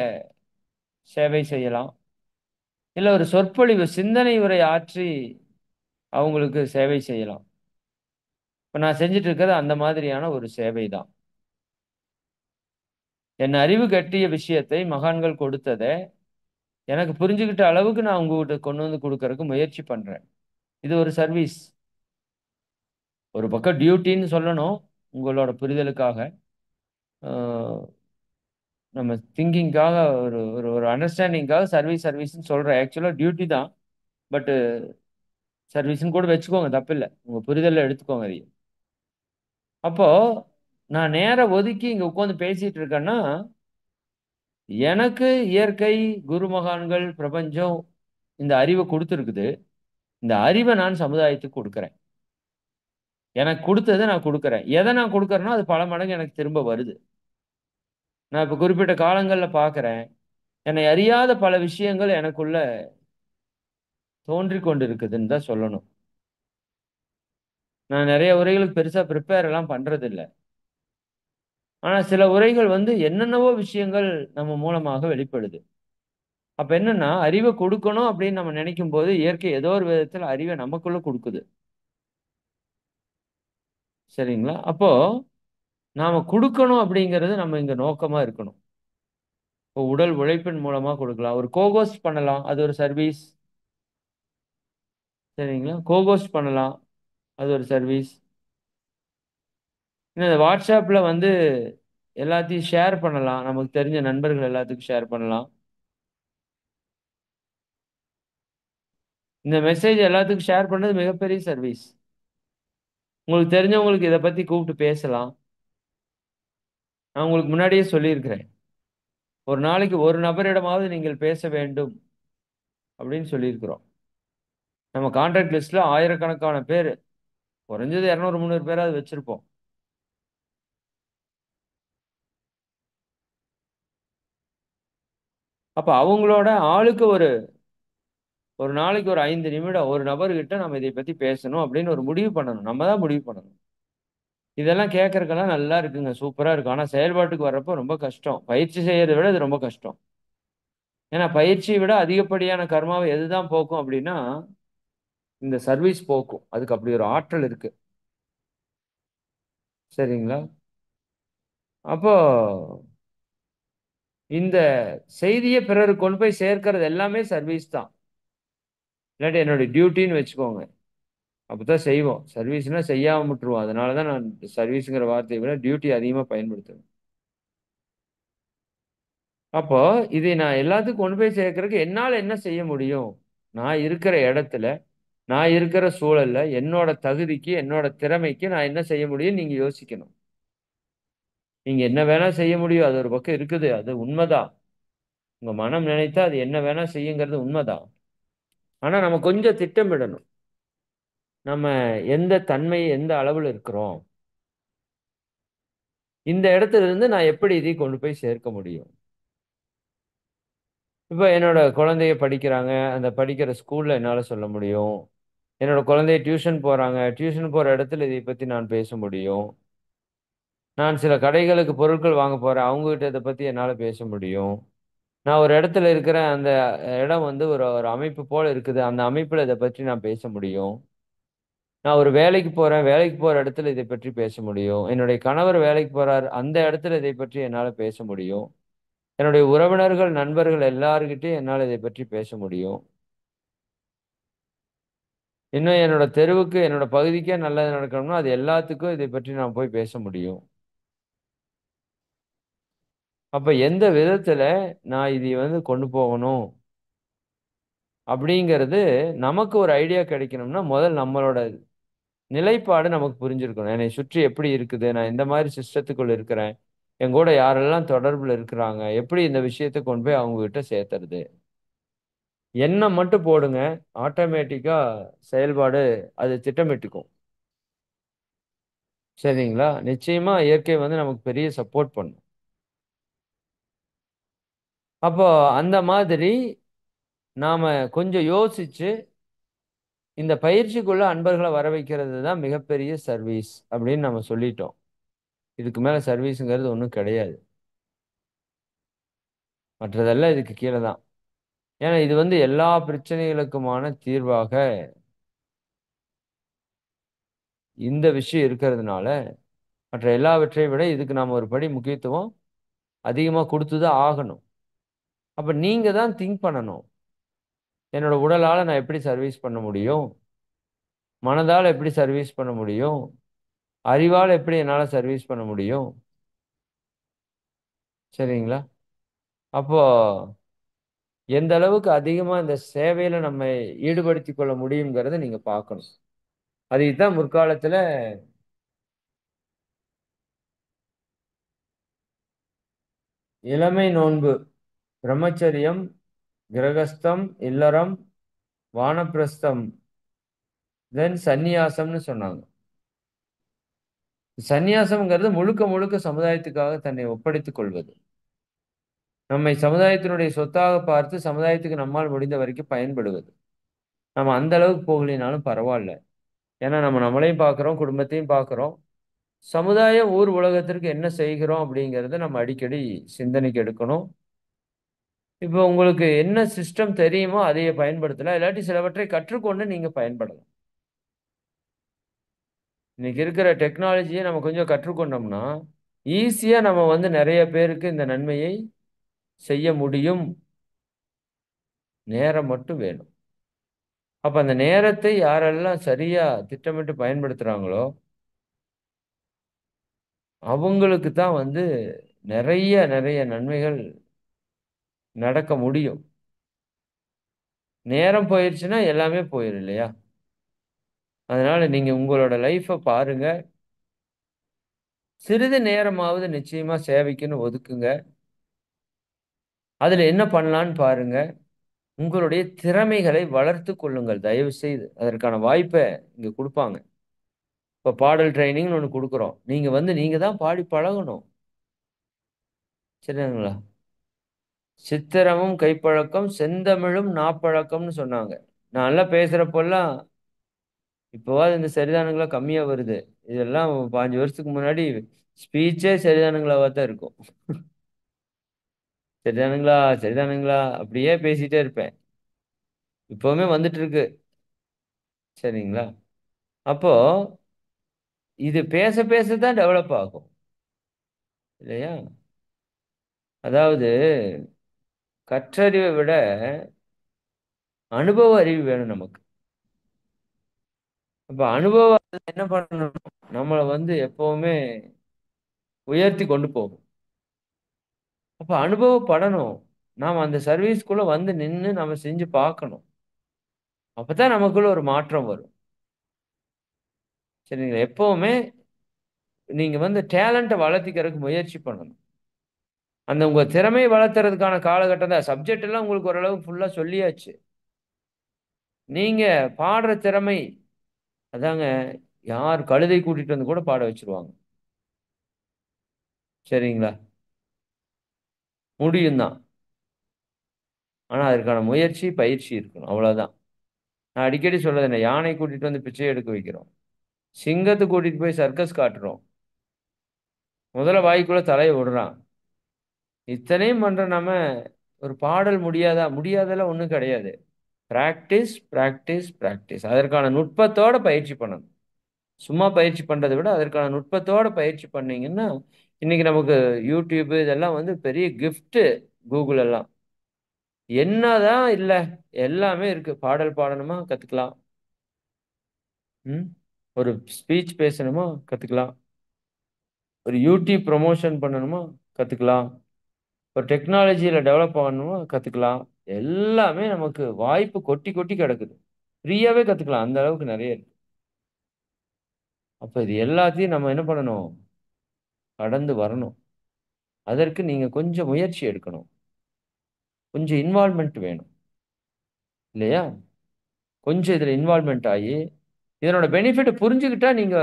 சேவை செய்யலாம். இல்ல ஒரு சொற்பொழிவு சிந்தனை உரை ஆற்றி அவங்களுக்கு சேவை செய்யலாம். இப்ப நான் செஞ்சுட்டு இருக்கிறது அந்த மாதிரியான ஒரு சேவை தான். என் அறிவு கட்டிய விஷயத்தை மகான்கள் கொடுத்ததை எனக்கு புரிஞ்சுக்கிட்ட அளவுக்கு நான் உங்ககிட்ட கொண்டு வந்து கொடுக்கறதுக்கு முயற்சி பண்றேன். இது ஒரு சர்வீஸ். ஒரு பக்கம் டியூட்டின்னு சொல்லணும். உங்களோட புரிதலுக்காக. அஹ், நம்ம திங்கிங்காக ஒரு ஒரு ஒரு அண்டர்ஸ்டாண்டிங்காக சர்வீஸ்ன்னு சொல்றேன். ஆக்சுவலா டியூட்டி தான். பட் சர்வீஸ்ன்னு கூட வச்சுக்கோங்க, தப்பில்லை. உங்க புரிதல்ல எடுத்துக்கோங்க அதையும். அப்போ நான் நேரம் ஒதுக்கி இங்க உட்கார்ந்து பேசிட்டு இருக்கேன்னா, எனக்கு இயற்கை, குருமகான்கள், பிரபஞ்சம் இந்த அறிவை கொடுத்துருக்குது. இந்த அறிவை நான் சமுதாயத்துக்கு கொடுக்குறேன். எனக்கு கொடுத்ததை நான் கொடுக்குறேன். எதை நான் கொடுக்குறேனோ அது பல மடங்கு எனக்கு திரும்ப வருது. நான் இப்ப குறிப்பிட்ட காலங்கள்ல பார்க்கிறேன். என்னை அறியாத பல விஷயங்கள் எனக்குள்ள தோன்றி கொண்டு இருக்குதுன்னு தான் சொல்லணும். நான் நிறைய உரைகளுக்கு பெருசா ப்ரிப்பேர் எல்லாம் பண்றது இல்ல. ஆனா சில உரைகள் வந்து என்னென்னவோ விஷயங்கள் நம்ம மூலமாக வெளிப்படுது. அப்ப என்னன்னா அறிவை கொடுக்கணும் அப்படின்னு நம்ம நினைக்கும் போது இயற்கை ஏதோ ஒரு விதத்துல அறிவை நமக்குள்ள கொடுக்குது. சரிங்களா? அப்போ நாம கொடுக்கணும் அப்படிங்கிறது நம்ம இங்க நோக்கமா இருக்கணும். இப்போ உடல் உழைப்பின் மூலமா கொடுக்கலாம். ஒரு கோகோஸ்ட் பண்ணலாம். அது ஒரு சர்வீஸ். சரிங்களா? கோகோஸ்ட் பண்ணலாம். அது ஒரு சர்வீஸ். இந்த வாட்ஸ்அப்ல வந்து எல்லாத்தையும் ஷேர் பண்ணலாம். நமக்கு தெரிஞ்ச நண்பர்கள் எல்லாத்துக்கும் ஷேர் பண்ணலாம். இந்த மெசேஜ் எல்லாத்துக்கும் ஷேர் பண்ணது மிகப்பெரிய சர்வீஸ். உங்களுக்கு தெரிஞ்சவங்களுக்கு இதை பத்தி கூப்பிட்டு பேசலாம். நான் உங்களுக்கு முன்னாடியே சொல்லியிருக்கிறேன். ஒரு நாளைக்கு ஒரு நபரிடமாவது நீங்கள் பேச வேண்டும் அப்படின்னு சொல்லியிருக்கிறோம். நம்ம கான்டாக்ட் லிஸ்ட்ல ஆயிரக்கணக்கான பேர், குறைஞ்சது 200 300 பேராவது வச்சிருப்போம். அப்ப அவங்களோட ஆளுக்கு ஒரு நாளைக்கு ஒரு 5 நிமிடம் ஒரு நபர்கிட்ட நம்ம இதை பத்தி பேசணும் அப்படின்னு ஒரு முடிவு பண்ணணும். நம்ம தான் முடிவு பண்ணணும். இதெல்லாம் கேட்கறதுக்கெல்லாம் நல்லா இருக்குங்க, சூப்பரா இருக்கு. ஆனா செயல்பாட்டுக்கு வர்றப்போ ரொம்ப கஷ்டம். பயிற்சி செய்யறதை விட இது ரொம்ப கஷ்டம். ஏன்னா பயிற்சியை விட அதிகப்படியான கர்மாவை எதுதான் போக்கும் அப்படின்னா, இந்த சர்வீஸ் போக்கும். அதுக்கு அப்படி ஒரு ஆற்றல் இருக்கு. சரிங்களா? அப்போ இந்த செய்தியை பிறருக்கு கொண்டு போய் சேர்க்கிறது எல்லாமே சர்வீஸ் தான். இல்லாட்டி என்னுடைய டியூட்டின்னு வச்சுக்கோங்க. அப்பதான் செய்வோம். சர்வீஸ்னா செய்யாம விட்டுருவோம். அதனாலதான் நான் சர்வீஸ்ங்கிற வார்த்தையை விட டியூட்டி அதிகமா பயன்படுத்துவேன். அப்போ இதை நான் எல்லாத்துக்கும் கொண்டு போய் சேர்க்கறதுக்கு என்னால என்ன செய்ய முடியும்? நான் இருக்கிற இடத்துல, நான் இருக்கிற சூழல்ல, என்னோட தகுதிக்கு, என்னோட திறமைக்கு நான் என்ன செய்ய முடியும் நீங்க யோசிக்கணும். நீங்க என்ன வேணா செய்ய முடியும். அது ஒரு பக்கம் இருக்குது. அது உண்மைதான். உங்க மனம் நினைத்தா அது என்ன வேணா செய்யுங்கிறது உண்மைதான். ஆனா நம்ம கொஞ்சம் திட்டமிடணும். நம்ம எந்த தன்மை, எந்த அளவுல இருக்கிறோம்? இந்த இடத்துல இருந்து நான் எப்படி இதை கொண்டு போய் சேர்க்க முடியும்? இப்ப என்னோட குழந்தைய படிக்கிறாங்க. அந்த படிக்கிற ஸ்கூல்ல என்னால சொல்ல முடியும். என்னோட குழந்தை டியூஷன் போறாங்க. டியூஷன் போற இடத்துல இதை பத்தி நான் பேச முடியும். நான் சில கடைகளுக்கு பொருட்கள் வாங்க போறேன். அவங்ககிட்ட இத பத்தி என்னால பேச முடியும். நான் ஒரு இடத்துல இருக்கிறேன். அந்த இடம் வந்து ஒரு ஒரு அமைப்பு போல இருக்குது. அந்த அமைப்புல இத பற்றி நான் பேச முடியும். நான் ஒரு வேலைக்கு போறேன். வேலைக்கு போற இடத்துல இதை பற்றி பேச முடியும். என்னுடைய கணவர் வேலைக்கு போறார். அந்த இடத்துல இதை பற்றி என்னால பேச முடியும். என்னுடைய உறவினர்கள், நண்பர்கள் எல்லார்கிட்டயும் என்னால இதை பற்றி பேச முடியும். இன்னும் என்னோட தெருவுக்கு, என்னோட பகுதிக்கே நல்லது நடக்கணும்னா, அது எல்லாத்துக்கும் இதை பற்றி நான் போய் பேச முடியும். அப்ப எந்த விதத்துல நான் இதை வந்து கொண்டு போகணும் அப்படிங்கிறது நமக்கு ஒரு ஐடியா கிடைக்கணும்னா, முதல் நம்மளோட நிலைப்பாடு நமக்கு புரிஞ்சிருக்கணும். என்னைய சுற்றி எப்படி இருக்குது? நான் எந்த மாரி சிஸ்டத்துக்குள்ள இருக்கிறேன்? என் கூட யாரெல்லாம் தொடர்புல இருக்கிறாங்க? எப்படி இந்த விஷயத்த கொண்டு போய் அவங்க கிட்ட சேர்த்துறது? எண்ணம் மட்டும் போடுங்க. ஆட்டோமேட்டிக்கா செயல்பாடு அது திட்டமிட்டுக்கும். சரிங்களா? நிச்சயமா இயற்கை வந்து நமக்கு பெரிய சப்போர்ட் பண்ணும். அப்போ அந்த மாதிரி நாம கொஞ்சம் யோசிச்சு, இந்த பயிற்சிக்குள்ள அன்பர்கள வர வைக்கிறது தான் மிகப்பெரிய சர்வீஸ் அப்படின்னு நம்ம சொல்லிட்டோம். இதுக்கு மேல சர்வீஸ்ங்கிறது ஒண்ணும் கிடையாது. மற்றதெல்லாம் இதுக்கு கீழ தான். ஏன்னா இது வந்து எல்லா பிரச்சனைகளுக்குமான தீர்வாக இந்த விஷயம் இருக்கிறதுனால, மற்ற எல்லாவற்றை விட இதுக்கு நாம ஒரு படி முக்கியத்துவம் அதிகமா குடுத்து தான் ஆகணும். அப்ப நீங்க தான் திங்க் பண்ணணும். என்னோட உடலால நான் எப்படி சர்வீஸ் பண்ண முடியும்? மனதால எப்படி சர்வீஸ் பண்ண முடியும்? அறிவால எப்படி என்னால சர்வீஸ் பண்ண முடியும்? சரிங்களா? அப்போ எந்த அளவுக்கு அதிகமா இந்த சேவையில நம்ம ஈடுபடுத்திக் கொள்ள முடியுங்கிறத நீங்க பார்க்கணும். அதைத்தான் முற்காலத்துல இளமை நோன்பு, பிரம்மச்சரியம், கிரகஸ்தம், இல்லறம், வானப்பிரஸ்தம், தென் சந்நியாசம்னு சொன்னாங்க. சந்நியாசம்ங்கிறது முழுக்க முழுக்க சமுதாயத்துக்காக தன்னை ஒப்படைத்துக் கொள்வது. நம்மை சமுதாயத்தினுடைய சொத்தாக பார்த்து சமுதாயத்துக்கு நம்மால் முடிந்த வரைக்கும் பயன்படுவது. நம்ம அந்த அளவுக்கு போகலைனாலும் பரவால்ல. ஏன்னா நம்ம நம்மளையும் பார்க்கிறோம், குடும்பத்தையும் பார்க்கிறோம். சமுதாயம், ஊர் உலகத்திற்கு என்ன செய்கிறோம் அப்படிங்கிறத நம்ம அடிக்கடி சிந்தனைக்கு எடுக்கணும். இப்போ உங்களுக்கு என்ன சிஸ்டம் தெரியுமோ அதையே பயன்படுத்தலாம். இல்லாட்டி சிலவற்றை கற்றுக்கொண்டு நீங்க பயன்படலாம். இன்னைக்கு இருக்கிற டெக்னாலஜிய நம்ம கொஞ்சம் கற்றுக்கொண்டோம்னா, ஈஸியா நம்ம வந்து நெறைய பேருக்கு இந்த நன்மையை செய்ய முடியும். நேரம் மட்டும் வேணும். அப்ப அந்த நேரத்தை யாரெல்லாம் சரியா திட்டமிட்டு பயன்படுத்துறாங்களோ, அவங்களுக்கு தான் வந்து நெறைய நெறைய நன்மைகள் நடக்க முடியும். நேரம் போயிருச்சுன்னா எல்லாமே போயிரும் இல்லையா? அதனால நீங்க உங்களோட லைஃப்ப பாருங்க. சிறிது நேரமாவது நிச்சயமா சேவைக்குன்னு ஒதுக்குங்க. அதுல என்ன பண்ணலான்னு பாருங்க. உங்களுடைய திறமைகளை வளர்த்துக் கொள்ளுங்கள் தயவு செய்து. அதற்கான வாய்ப்ப இங்க குடுப்பாங்க. இப்ப பாடல் ட்ரெய்னிங்ன்னு ஒண்ணு குடுக்குறோம். நீங்க வந்து நீங்க தான் பாடி பழகணும். சரிங்களா? சித்திரமும் கைப்பழக்கம், செந்தமிழும் நாப்பழக்கம்னு சொன்னாங்க. நான்லாம் பேசுறப்போலாம், இப்பவாது இந்த சரிதானுங்களா கம்மியா வருது. இதெல்லாம் 5 வருஷத்துக்கு முன்னாடி ஸ்பீச்சே சரிதானுங்களாவா தான் இருக்கும். சரிதானுங்களா, சரிதானுங்களா அப்படியே பேசிட்டே இருப்பேன். இப்பவுமே வந்துட்டு இருக்கு. சரிங்களா? அப்போ இது பேச பேச தான் டெவலப் ஆகும். இல்லையா? அதாவது கற்றறிவை விட அனுபவ அறிவு வேணும் நமக்கு. அப்ப அனுபவம் என்ன பண்ணணும்? நம்மள வந்து எப்பவுமே உயர்த்தி கொண்டு போகும். அப்ப அனுபவப்படணும். நாம அந்த சர்வீஸ்க்குள்ள வந்து நின்னு நம்ம செஞ்சு பார்க்கணும். அப்பதான் நமக்குள்ள ஒரு மாற்றம் வரும். சரிங்களா? எப்பவுமே நீங்க வந்து டேலண்ட்ட வளர்த்திக்கிறதுக்கு முயற்சி பண்ணணும். அந்த உங்க திறமையை வளர்த்துறதுக்கான காலகட்டம் தான். சப்ஜெக்ட் எல்லாம் உங்களுக்கு ஓரளவு ஃபுல்லா சொல்லியாச்சு. நீங்க பாடுற திறமை அதாங்க, யார் கழுதை கூட்டிட்டு வந்து கூட பாட வச்சுருவாங்க. சரிங்களா? முடியும் தான். ஆனா அதற்கான முயற்சி, பயிற்சி இருக்கணும். அவ்வளவுதான். நான் அடிக்கடி சொல்றது என்ன, யானை கூட்டிட்டு வந்து பிச்சை எடுக்க வைக்கிறோம். சிங்கத்த கூட்டிட்டு போய் சர்க்கஸ் காட்டுறோம். முதல்ல வாய்க்குள்ள தலைய விடுறான். இத்தனையும் பண்ற நம்ம ஒரு பாடல் முடியாதா? முடியாதெல்லாம் ஒண்ணும் கிடையாது. Practice, practice, practice. அதற்கான நுட்பத்தோட பயிற்சி பண்ணணும். சும்மா பயிற்சி பண்றதை விட அதற்கான நுட்பத்தோட பயிற்சி பண்ணீங்கன்னா, இன்னைக்கு நமக்கு யூடியூப் இதெல்லாம் வந்து பெரிய கிஃப்ட். கூகுள் எல்லாம். என்னதான் இல்ல, எல்லாமே இருக்கு. பாடல் பாடணுமா கத்துக்கலாம். ம். ஒரு ஸ்பீச் பேசணுமா கத்துக்கலாம். ஒரு யூடியூப் ப்ரமோஷன் பண்ணணுமா கத்துக்கலாம். ஒரு டெக்னாலஜியில டெவலப் ஆகணுமா கத்துக்கலாம். எல்லாமே நமக்கு வாய்ப்பு கொட்டி கொட்டி கிடக்குது. ஃப்ரீயாவே கத்துக்கலாம். அந்த அளவுக்கு நிறைய இருக்கு. அப்ப இது எல்லாத்தையும் நம்ம என்ன பண்ணணும்? கடந்து வரணும். அதற்கு நீங்க கொஞ்சம் முயற்சி எடுக்கணும். கொஞ்சம் இன்வால்வ்மென்ட் வேணும். இல்லையா? கொஞ்சம் இதுல இன்வால்வ்மென்ட் ஆயி, இதனோட பெனிஃபிட்ட புரிஞ்சுகிட்டா நீங்க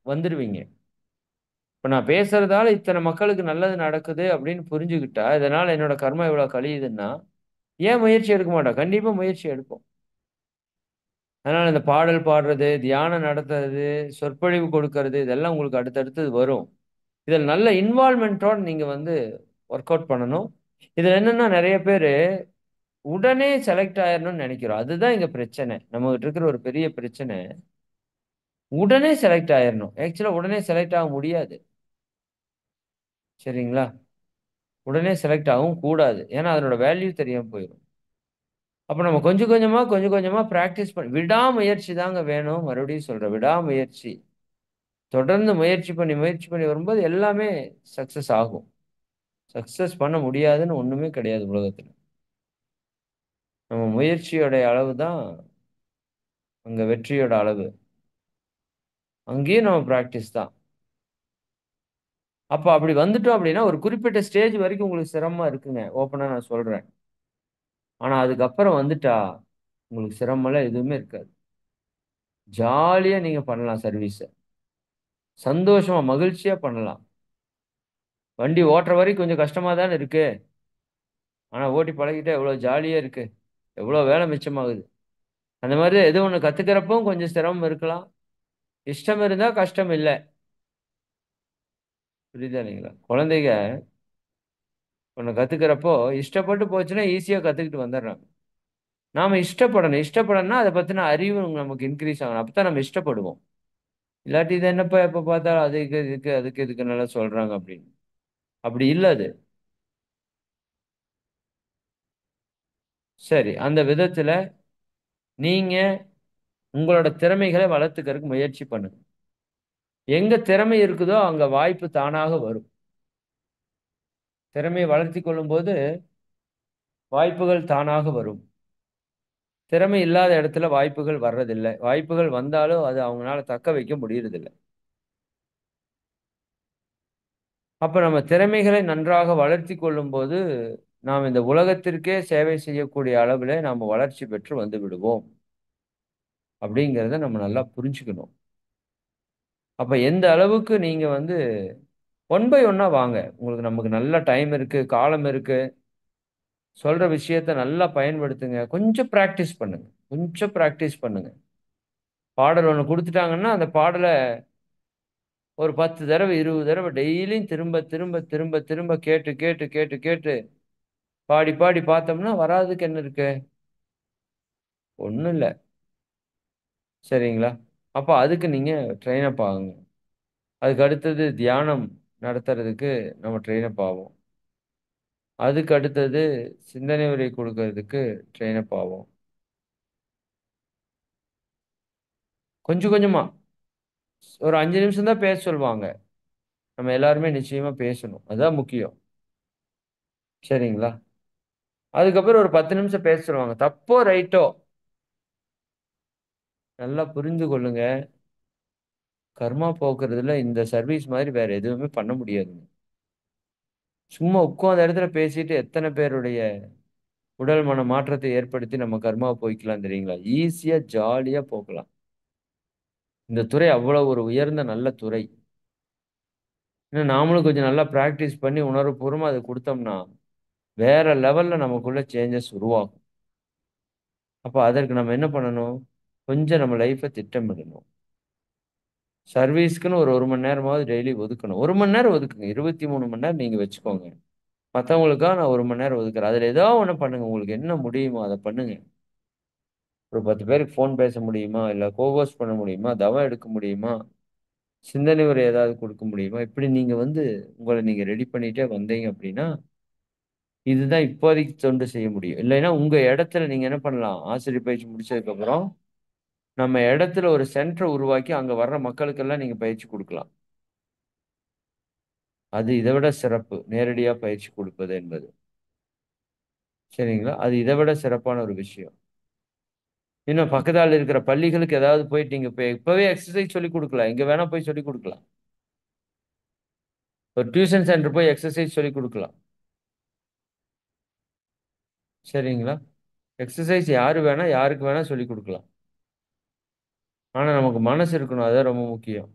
வந்துருவீங்க. இப்ப நான் பேசுறதால இத்தன மக்களுக்கு நல்லது நடக்குது அப்படின்னு புரிஞ்சுகிட்டா, இதனால என்னோட கர்மா இவ்வளவு கழியுதுன்னா, ஏன் முயற்சி எடுக்க மாட்டோம்? கண்டிப்பா முயற்சி எடுப்போம். அதனால இந்த பாடல் பாடுறது, தியானம் நடத்துறது, சொற்பொழிவு கொடுக்கிறது இதெல்லாம் உங்களுக்கு அடுத்தடுத்தது வரும். இதுல நல்ல இன்வால்வ்மென்ட்டோட நீங்க வந்து வொர்க் அவுட் பண்ணணும். இதுல என்னன்னா நெறைய பேரு உடனே செலக்ட் ஆயிரணும்னு நெனைக்கிறோம். அதுதான் இங்க பிரச்சனை. நம்மகிட்ட இருக்கிற ஒரு பெரிய பிரச்சனை. உடனே செலக்ட் ஆயிரணும். ஆக்சுவலா உடனே செலக்ட் ஆக முடியாது. சரிங்களா? உடனே செலக்ட் ஆகவும் கூடாது. ஏன்னா அதனோட வேல்யூ தெரியாம போயிரும். அப்ப நம்ம கொஞ்சம் கொஞ்சமா, கொஞ்சம் கொஞ்சமா பிராக்டிஸ் விடாமுயற்சி தாங்க வேணும். மறுபடியும் சொல்றேன். விடாமுயற்சி. தொடர்ந்து முயற்சி பண்ணி வரும்போது எல்லாமே சக்சஸ் ஆகும். சக்சஸ் பண்ண முடியாதுன்னு ஒண்ணுமே கிடையாது உலகத்துல. நம்ம முயற்சியோட அளவு தான் அங்க வெற்றியோட அளவு. அங்கேயும் நம்ம பிராக்டிஸ் தான். அப்ப அப்படி வந்துட்டோம் அப்படின்னா, ஒரு குறிப்பிட்ட ஸ்டேஜ் வரைக்கும் உங்களுக்கு சிரமமா இருக்குங்க. ஓப்பனா நான் சொல்றேன். ஆனா அதுக்கப்புறம் வந்துட்டா, உங்களுக்கு சிரமம்லாம் எதுவுமே இருக்காது. ஜாலியா நீங்க பண்ணலாம் சர்வீஸ. சந்தோஷமா, மகிழ்ச்சியா பண்ணலாம். வண்டி ஓட்டுற வரைக்கும் கொஞ்சம் கஷ்டமா தானே இருக்கு. ஆனா ஓட்டி பழகிட்டா எவ்வளோ ஜாலியா இருக்கு. எவ்வளோ வேலை மிச்சமாகுது. அந்த மாதிரி எது ஒண்ணு கத்துக்கிறப்பவும் கொஞ்சம் சிரமம் இருக்கலாம். இஷ்டம் இருந்தா கஷ்டம் இல்ல. புரியுதா இல்லைங்களா? குழந்தைங்க ஒண்ணு கத்துக்கிறப்போ இஷ்டப்பட்டு போச்சுன்னா ஈஸியா கத்துக்கிட்டு வந்துடுறாங்க. நாம இஷ்டப்படணும். இஷ்டப்படணும்னா அத பத்தின அறிவு நமக்கு இன்கிரீஸ் ஆகணும். அப்பதான் நம்ம இஷ்டப்படுவோம். இல்லாட்டி இது என்னப்பா எப்ப பார்த்தாலும் அதுக்கு இதுக்கு, அதுக்கு இதுக்குன்னெல்லாம் சொல்றாங்க அப்படின்னு. அப்படி இல்ல அது. சரி. அந்த விதத்துல நீங்க உங்களோட திறமைகளை வளர்த்துக்கிறதுக்கு முயற்சி பண்ணுங்க. எங்க திறமை இருக்குதோ அங்க வாய்ப்பு தானாக வரும். திறமையை வளர்த்திக் கொள்ளும்போது வாய்ப்புகள் தானாக வரும். திறமை இல்லாத இடத்துல வாய்ப்புகள் வர்றதில்ல. வாய்ப்புகள் வந்தாலும் அது அவங்கனால தக்க வைக்க முடியறதில்ல. அப்ப நம்ம திறமைகளை நன்றாக வளர்த்திக் கொள்ளும்போது, நாம் இந்த உலகத்திற்கே சேவை செய்யக்கூடிய அளவிலே நாம வளர்ச்சி பெற்று வந்து விடுவோம். அப்படிங்கிறத நம்ம நல்லா புரிஞ்சுக்கணும். அப்ப எந்த அளவுக்கு நீங்க வந்து ஒன் பை ஒன்னா வாங்க. உங்களுக்கு நமக்கு நல்ல டைம் இருக்கு, காலம் இருக்கு. சொல்ற விஷயத்த நல்லா பயன்படுத்துங்க. கொஞ்சம் பிராக்டிஸ் பண்ணுங்க. கொஞ்சம் பிராக்டிஸ் பண்ணுங்க. பாடல் ஒண்ணு குடுத்துட்டாங்கன்னா, அந்த பாடல ஒரு 10 தடவ, 20 தடவ டெய்லியும் திரும்ப, திரும்ப, திரும்ப, திரும்ப கேட்டு, கேட்டு, கேட்டு, கேட்டு பாடி, பாடி பார்த்தோம்னா வராததுக்கு என்ன இருக்கு? ஒண்ணும் இல்ல. சரிங்களா? அப்ப அதுக்கு நீங்க ட்ரெயின் அப் ஆகுங்க. அதுக்கு அடுத்தது தியானம் நடத்துறதுக்கு நம்ம ட்ரெயின் அப் ஆவோம். அதுக்கு அடுத்தது சிந்தனை உரை குடுக்கறதுக்கு ட்ரெயின் அப் ஆவோம். கொஞ்சம் கொஞ்சமா ஒரு 5 நிமிஷம் தான் பேச சொல்லுவாங்க. நம்ம எல்லாருமே நிச்சயமா பேசணும். அதான் முக்கியம். சரிங்களா? அதுக்கப்புறம் ஒரு 10 நிமிஷம் பேச சொல்லுவாங்க. தப்போ, ரைட்டோ நல்லா புரிந்து கொள்ளுங்க. கர்மா போக்குறதுல இந்த சர்வீஸ் மாரி வேற எதுவுமே பண்ண முடியாதுங்க. சும்மா உட்கார்ந்த இடத்துல பேசிட்டு எத்தனை பேருடைய உடல் மன மாற்றத்தை ஏற்படுத்தி நம்ம கர்மாவை போய்க்கலாம் தெரியுங்களா? ஈஸியா ஜாலியா போகலாம். இந்த துறை அவ்வளவு ஒரு உயர்ந்த நல்ல துறை. இன்னும் நாமளும் கொஞ்சம் நல்லா பிராக்டிஸ் பண்ணி உணர்வுபூர்வமா அதை கொடுத்தோம்னா வேற லெவல்ல நமக்குள்ள சேஞ்சஸ் உருவாகும். அப்ப அதற்கு நம்ம என்ன பண்ணணும்? கொஞ்சம் நம்ம லைஃப்ப திட்டமிடணும். சர்வீஸ்க்குன்னு ஒரு 1 மணி நேரமாவது டெய்லி ஒதுக்கணும். 1 மணி நேரம் ஒதுக்குங்க. 23 மணி நேரம் நீங்க வச்சுக்கோங்க. மத்தவங்களுக்கா நான் 1 மணி நேரம் ஒதுக்குறேன். அதுல ஏதோ ஒண்ணு பண்ணுங்க. உங்களுக்கு என்ன முடியுமோ அத பண்ணுங்க. ஒரு 10 பேருக்கு ஃபோன் பேச முடியுமா? இல்ல கோவர்ஸ் பண்ண முடியுமா? தவம் எடுக்க முடியுமா? சிந்தனை உரை ஏதாவது கொடுக்க முடியுமா? இப்படி நீங்க உங்கள நீங்க ரெடி பண்ணிட்டே வந்தீங்க அப்படின்னா, இதுதான் இப்போதைக்கு தொண்டு செய்ய முடியும். இல்லைன்னா உங்க இடத்துல நீங்க என்ன பண்ணலாம்? ஆசிரியர் பயிற்சி முடிச்சதுக்கப்புறம், நம்ம இடத்துல ஒரு சென்டர் உருவாக்கி அங்க வர்ற மக்களுக்கெல்லாம் நீங்க பயிற்சி குடுக்கலாம். அது இத விட சிறப்பு. நேரடியா பயிற்சி குடுப்பது என்பது. சரிங்களா? அது இத விட சிறப்பான ஒரு விஷயம். இன்னும் பக்கத்தால இருக்கிற பள்ளிகளுக்கு ஏதாவது போயிட்டு நீங்க இப்பவே எக்சர்சைஸ் சொல்லிக் குடுக்கலாம். எங்க வேணா போய் சொல்லிக் குடுக்கலாம். ஒரு டியூஷன் சென்டர் போய் எக்சர்சைஸ் சொல்லிக் குடுக்கலாம். சரிங்களா? எக்சர்சைஸ் யாருக்கு வேணா சொல்லிக் குடுக்கலாம். ஆனா நமக்கு மனசு இருக்கணும். அதுதான் ரொம்ப முக்கியம்.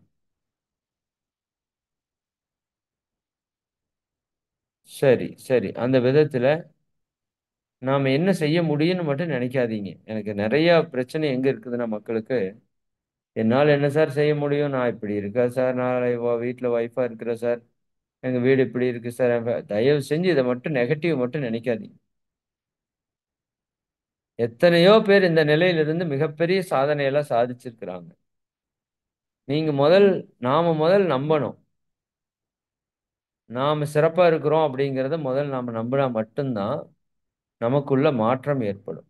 சரி, சரி. அந்த விதத்துல நாம என்ன செய்ய முடியும்னு மட்டும் நினைக்காதீங்க. எனக்கு நெறைய பிரச்சனை எங்க இருக்குதுன்னா மக்களுக்கு, என்னால என்ன சார் செய்ய முடியும்? நான் இப்படி இருக்கேன் சார். நான் வீட்ல ஒய்ஃபா இருக்கிறேன் சார். எங்க வீடு இப்படி இருக்கு சார். தயவு செஞ்சு இத மட்டும் நெகட்டிவ் மட்டும் நினைக்காதீங்க. எத்தனையோ பேர் இந்த நிலையிலிருந்து மிகப்பெரிய சாதனையெல்லாம் சாதிச்சிருக்கிறாங்க. நீங்க நாம முதல் நம்பணும். நாம சிறப்பா இருக்கிறோம் அப்படிங்கிறத நாம நம்பினா மட்டும்தான் நமக்குள்ள மாற்றம் ஏற்படும்.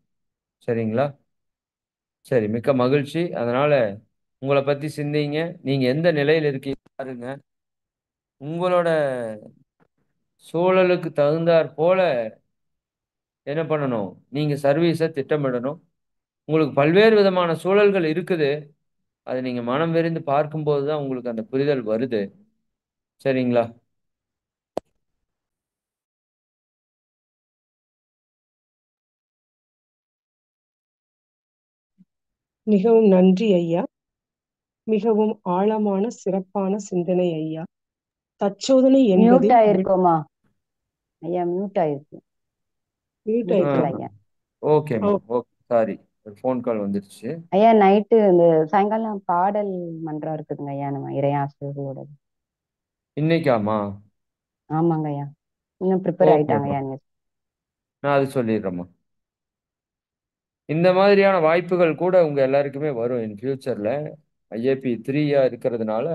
சரிங்களா? சரி, மிக்க மகிழ்ச்சி. அதனால உங்கள பத்தி சிந்திங்க. நீங்க எந்த நிலையில இருக்கீங்க பாருங்க. உங்களோட சூழலுக்கு தகுந்தாற் போல என்ன பண்ணணும்? நீங்க சர்வீஸ திட்டமிடணும். உங்களுக்கு பல்வேறு விதமான சூழல்கள் இருக்குது. அத நீங்க மனம் விரிந்து பார்க்கும்போது தான் உங்களுக்கு அந்த புரிதல் வருது. சரிங்களா? மிகவும் நன்றி ஐயா. மிகவும் ஆழமான சிறப்பான சிந்தனை ஐயா. தற்சோதனை மியூட் என்பதில் ஆயிருக்கோமா? ஐயா மியூட் ஆயிருக்கு. மியூட் ஆ. ஆயிட்டா? ஓகேம்மா. ஓகே. சாரி. ஒரு ஃபோன் கால் வந்துருச்சு. ஐயா நைட்டு இந்த சாயங்காலம் பாடல் மன்றம் இருக்குதுங்க ஐயா, நம்ம இறையாசிரியர்களோட. இன்னைக்காம்மா? ஆமாங்க ஐயா. இன்னும் ப்ரிப்பேர் ஆயிட்டாங்க ஓகேம்மா. ஐயா நீங்க. நான் அது சொல்லிடுறேம்மா. இந்த மாதிரியான வாய்ப்புகள் கூட உங்க எல்லாருக்குமே வரும் இன் ஃபியூச்சர்ல. ஐஏபி 3யா இருக்கிறதுனால,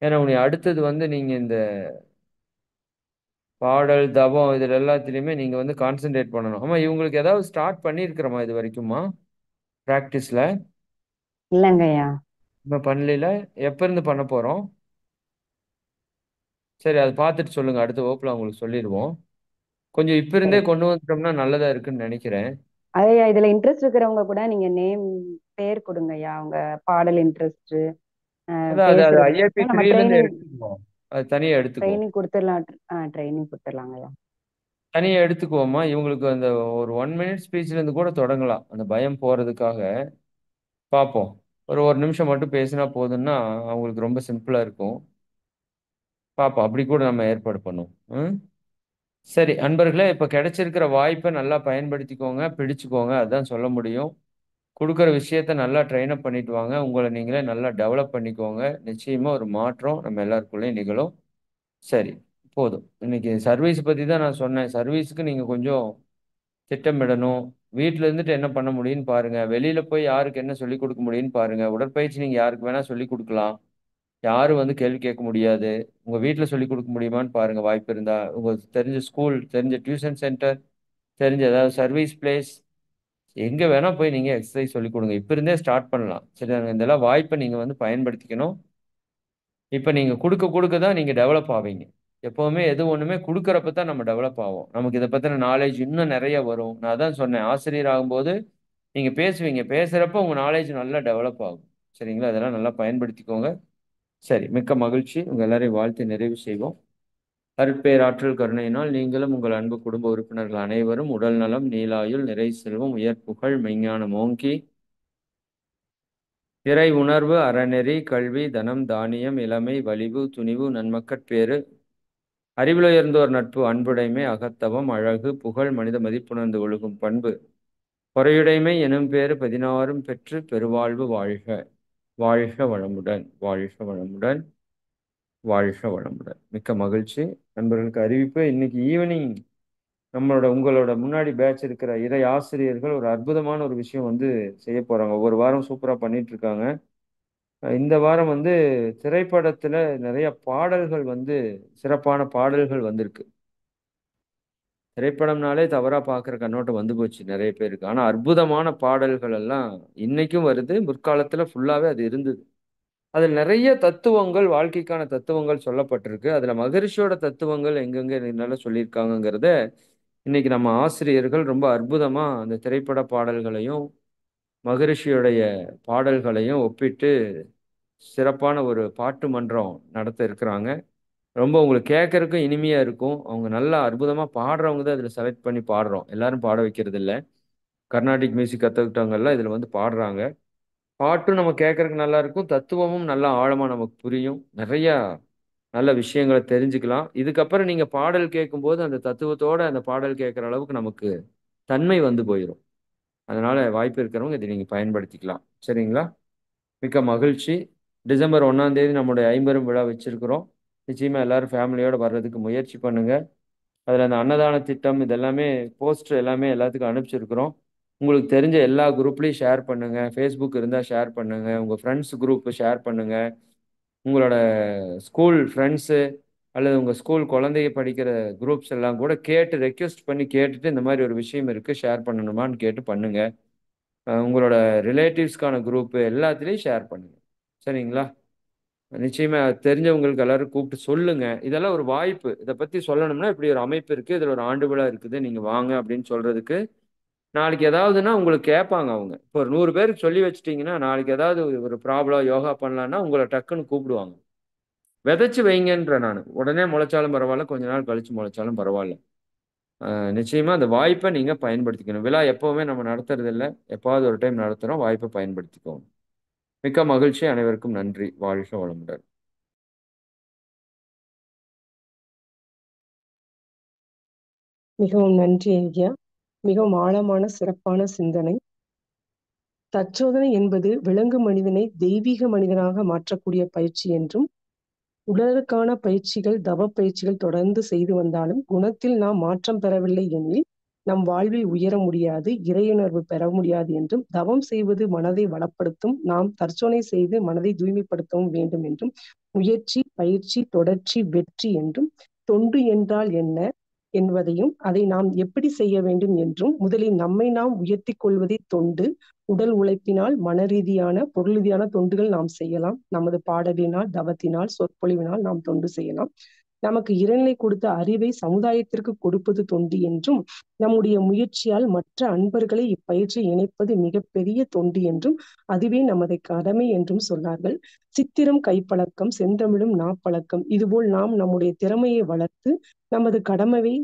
ஏன்னா உன்னை அடுத்தது நீங்க இந்த பாடல், தவம் இதுல எல்லாத்துலயுமே நீங்க கான்சென்ட்ரேட் பண்ணணும். ஆமா, இவங்களுக்கு ஏதாவது ஸ்டார்ட் பண்ணியிருக்கிறோமா இது வரைக்குமா? பிராக்டிஸ்ல? இல்லைங்க ஐயா. இன்னும் பண்ணல. எப்ப இருந்து பண்ண போறோம்? சரி, அதை பார்த்துட்டு சொல்லுங்க. அடுத்த வகுப்புல உங்களுக்கு சொல்லிடுவோம். கொஞ்சம் இப்ப இருந்தே சரி கொண்டு வந்துட்டோம்னா நல்லதா இருக்குன்னு நினைக்கிறேன். ஐயா, இதுல இன்ட்ரெஸ்ட் இருக்கிறவங்க கூட நீங்க பேர் கொடுங்க ஐயா. அவங்க பாடல் இன்ட்ரெஸ்ட், அதான் அது அது பேசுறது ஐஏபி நம்ம 3ல இருந்து ட்ரைனிங் எடுத்துக்குவோம். அது தனியா எடுத்துக்குவோம். ட்ரைனிங் கொடுத்துடலாம். ட்ரைனிங் கொடுத்துடலாங்க ஐயா. தனியா எடுத்துக்குவோமா? இவங்களுக்கு அந்த ஒரு 1 மினிட் ஸ்பீச்ல இருந்து கூட தொடங்கலாம். அந்த பயம் போறதுக்காக பார்ப்போம். ஒரு நிமிஷம் மட்டும் பேசினா போதும்னா அவங்களுக்கு ரொம்ப சிம்பிளா இருக்கும். பார்ப்போம். அப்படி கூட நம்ம ஏற்பாடு பண்ணுவோம். ம்? சரி அன்பர்களே, இப்ப கிடைச்சிருக்கிற வாய்ப்பை நல்லா பயன்படுத்திக்கோங்க, பிடிச்சுக்கோங்க. அதான் சொல்ல முடியும். கொடுக்குற விஷயத்த நல்லா ட்ரெயின் அப் பண்ணிட்டு வாங்க. உங்களை நீங்களே நல்லா டெவலப் பண்ணிக்கோங்க. நிச்சயமா ஒரு மாற்றம் நம்ம எல்லாருக்குள்ளேயும் நிகழும். சரி, போதும். இன்னைக்கு சர்வீஸ் பத்தி தான் நான் சொன்னேன். சர்வீஸ்க்கு நீங்க கொஞ்சம் திட்டமிடணும். வீட்ல இருந்துட்டு என்ன பண்ண முடியும்னு பாருங்க. வெளியில போய் யாருக்கு என்ன சொல்லிக் கொடுக்க முடியும்னு பாருங்க. உடற்பயிற்சி நீங்க யாருக்கு வேணா சொல்லிக் கொடுக்கலாம். யாரும் கேள்வி கேட்க முடியாது. உங்க வீட்ல சொல்லிக் கொடுக்க முடியுமான்னு பாருங்க வாய்ப்பு இருந்தா. உங்களுக்கு தெரிஞ்ச ஸ்கூல், தெரிஞ்ச டியூஷன் சென்டர், தெரிஞ்ச ஏதாவது சர்வீஸ் பிளேஸ் எங்க வேணா போய் நீங்க எக்ஸசைஸ் சொல்லிக் கொடுங்க. இப்ப இருந்தே ஸ்டார்ட் பண்ணலாம். சரி, இதெல்லாம் வாய்ப்பை நீங்க பயன்படுத்திக்கணும். இப்ப நீங்க கொடுக்க கொடுக்க தான் நீங்க டெவலப் ஆவீங்க. எப்பவுமே எது ஒண்ணுமே கொடுக்கறப்ப தான் நம்ம டெவலப் ஆவோம். நமக்கு இதை பத்தின நாலேஜ் இன்னும் நிறைய வரும். நான் அதான் சொன்னேன், ஆசிரியர் ஆகும்போது நீங்க பேசுவீங்க. பேசுறப்ப உங்க நாலேஜ் நல்லா டெவலப் ஆகும். சரிங்களா? அதெல்லாம் நல்லா பயன்படுத்திக்கோங்க. சரி, மிக்க மகிழ்ச்சி. உங்க எல்லாரையும் வாழ்த்து நிறைவு செய்வோம். அருட்பேராற்றல் கருணையினால் நீங்களும் உங்கள் அன்பு குடும்ப உறுப்பினர்கள் அனைவரும் உடல் நலம், நீலாயுள், நிறை செல்வம், உயர் புகழ், மெய்ஞானம் ஓங்கி இறை உணர்வு, அறநெறி, கல்வி, தனம், தானியம், இளமை, வலிவு, துணிவு, நன்மக்கட்பேறு, அறிவிலுயர்ந்தோர் நட்பு, அன்புடைமை, அகத்தவம், அழகு, புகழ், மனித மதிப்புணர்ந்து ஒழுகும் பண்பு, பொறையுடைமை எனும் பேறு 16 பெற்று பெருவாழ்வு வாழ்க. வாழ்க வளமுடன், வாழ்க வளமுடன், வாழ்க வளமுடன். மிக்க மகிழ்ச்சி. நண்பர்களுக்கு அறிவிப்பு, இன்னைக்கு ஈவினிங் உங்களோட முன்னாடி பேட்ச் இருக்கிற இறை ஆசிரியர்கள் ஒரு அற்புதமான ஒரு விஷயம் செய்ய போறாங்க. ஒவ்வொரு வாரம் சூப்பரா பண்ணிட்டு இருக்காங்க. இந்த வாரம் திரைப்படத்துல நிறைய பாடல்கள் சிறப்பான பாடல்கள் வந்திருக்கு. திரைப்படம்னாலே தவறா பார்க்குற கண்ணோட்டம் வந்து போச்சு நிறைய பேருக்கு. ஆனா அற்புதமான பாடல்கள் எல்லாம் இன்னைக்கும் வருது. முற்காலத்துல ஃபுல்லாவே அது இருந்தது. அதில் நிறைய தத்துவங்கள், வாழ்க்கைக்கான தத்துவங்கள் சொல்லப்பட்டிருக்கு. அதுல மகரிஷியோட தத்துவங்கள் எங்கெங்க என்னென்ன சொல்லியிருக்காங்கங்கிறத இன்னைக்கு நம்ம ஆசிரியர்கள் ரொம்ப அற்புதமா அந்த திரைப்பட பாடல்களையும் மகரிஷியுடைய பாடல்களையும் ஒப்பிட்டு சிறப்பான ஒரு பாட்டு மன்றம் நடத்த இருக்கிறாங்க. ரொம்ப உங்களுக்கு கேட்கறதுக்கும் இனிமையா இருக்கும். அவங்க நல்லா அற்புதமா பாடுறவங்க தான் இதுல செலக்ட் பண்ணி பாடுறோம். எல்லாரும் பாட வைக்கிறது இல்லை. கர்நாடிக் மியூசிக் கத்துக்கிட்டவங்கெல்லாம் இதுல பாடுறாங்க. பாட்டும் நம்ம கேட்கறதுக்கு நல்லா இருக்கும். தத்துவமும் நல்லா ஆழமா நமக்கு புரியும். நிறைய நல்ல விஷயங்களை தெரிஞ்சுக்கலாம். இதுக்கப்புறம் நீங்க பாடல் கேட்கும்போது அந்த தத்துவத்தோட அந்த பாடல் கேட்குற அளவுக்கு நமக்கு தன்மை போயிடும். அதனால வாய்ப்பு இருக்கிறவங்க இதை நீங்க பயன்படுத்திக்கலாம். சரிங்களா? மிக்க மகிழ்ச்சி. டிசம்பர் 1ஆம் தேதி நம்முடைய 50 விழா வச்சிருக்கிறோம். நிச்சயமா எல்லாரும் ஃபேமிலியோட வர்றதுக்கு முயற்சி பண்ணுங்க. அதில் அந்த அன்னதான திட்டம் இதெல்லாமே போஸ்டர் எல்லாமே எல்லாத்துக்கும் அனுப்பிச்சிருக்கிறோம். உங்களுக்கு தெரிஞ்ச எல்லா குரூப்லேயும் ஷேர் பண்ணுங்க. ஃபேஸ்புக் இருந்தால் ஷேர் பண்ணுங்க. உங்கள் ஃப்ரெண்ட்ஸ் குரூப்பு ஷேர் பண்ணுங்க. உங்களோட ஸ்கூல் ஃப்ரெண்ட்ஸு அல்லது உங்கள் ஸ்கூல் குழந்தைய படிக்கிற குரூப்ஸ் எல்லாம் கூட கேட்டு ரெக்வெஸ்ட் பண்ணி கேட்டுட்டு இந்த மாதிரி ஒரு விஷயம் இருக்குது ஷேர் பண்ணணுமான்னு கேட்டு பண்ணுங்க. உங்களோட ரிலேட்டிவ்ஸ்க்கான குரூப்பு எல்லாத்துலேயும் ஷேர் பண்ணுங்க. சரிங்களா? நிச்சயமா தெரிஞ்சவங்களுக்கு எல்லாரும் கூப்பிட்டு சொல்லுங்க. இதெல்லாம் ஒரு வாய்ப்பு. இதை பத்தி சொல்லணும்னா இப்படி ஒரு அமைப்பு இருக்கு, இதுல ஒரு ஆண்டு விழா இருக்குது, நீங்க வாங்க அப்படின்னு சொல்றதுக்கு. நாளைக்கு ஏதாவதுன்னா உங்களுக்கு கேட்பாங்க அவங்க. இப்போ ஒரு 100 பேருக்கு சொல்லி வச்சுட்டீங்கன்னா நாளைக்கு ஏதாவது ஒரு ப்ராப்ளம் யோகா பண்ணலான்னா உங்களை டக்குன்னு கூப்பிடுவாங்க. விதைச்சு வைங்கன்ற நான். உடனே முளைச்சாலும் பரவாயில்ல, கொஞ்ச நாள் கழிச்சு முளைச்சாலும் பரவாயில்ல. நிச்சயமா அந்த வாய்ப்பை நீங்க பயன்படுத்திக்கணும். விழா எப்பவுமே நம்ம நடத்துறது இல்லை, எப்பாவது ஒரு டைம் நடத்துறோம். வாய்ப்பை பயன்படுத்திக்கோங்க. மிக்க மகிழ்ச்சி. அனைவருக்கும் நன்றி. வாழ்க வளமுடன். மிகவும் நன்றி ஐயா. மிகவும் ஆழமான சிறப்பான சிந்தனை. தற்சோதனை என்பது விலங்கு மனிதனை தெய்வீக மனிதனாக மாற்றக்கூடிய பயிற்சி என்றும், உடலுக்கான பயிற்சிகள், தவ பயிற்சிகள் தொடர்ந்து செய்து வந்தாலும் குணத்தில் நாம் மாற்றம் பெறவில்லை எனில் நம் வாழ்வில் உயர முடியாது, இறையுணர்வு பெற முடியாது என்றும், தவம் செய்வது மனதை வளப்படுத்தும், நாம் தற்சோதனை செய்து மனதை தூய்மைப்படுத்தவும் வேண்டும் என்றும், முயற்சி, பயிற்சி, தொடர்ச்சி, வெற்றி என்றும், தொண்டு என்றால் என்ன என்பதையும் அதை நாம் எப்படி செய்ய வேண்டும் என்றும், முதலில் நம்மை நாம் உயர்த்தி கொள்வதே தொண்டு. உடல் உழைப்பினால் மன ரீதியான பொருள் ரீதியான தொண்டுகள் நாம் செய்யலாம். நமது பாடலினால், தவத்தினால், சொற்பொழிவினால் நாம் தொண்டு செய்யலாம். நமக்கு இறைநிலை கொடுத்த அறிவை சமுதாயத்திற்கு கொடுப்பது தொண்டு என்றும், நம்முடைய முயற்சியால் மற்ற அன்பர்களை இப்பயிற்சியை இணைப்பது மிகப்பெரிய தொண்டு என்றும், அதுவே நமது கடமை என்றும் சொன்னார்கள். சித்திரம் கைப்பழக்கம், செந்தமிழும் நாப்பழக்கம். இதுபோல் நாம் நம்முடைய திறமையை வளர்த்து நமது கடமையை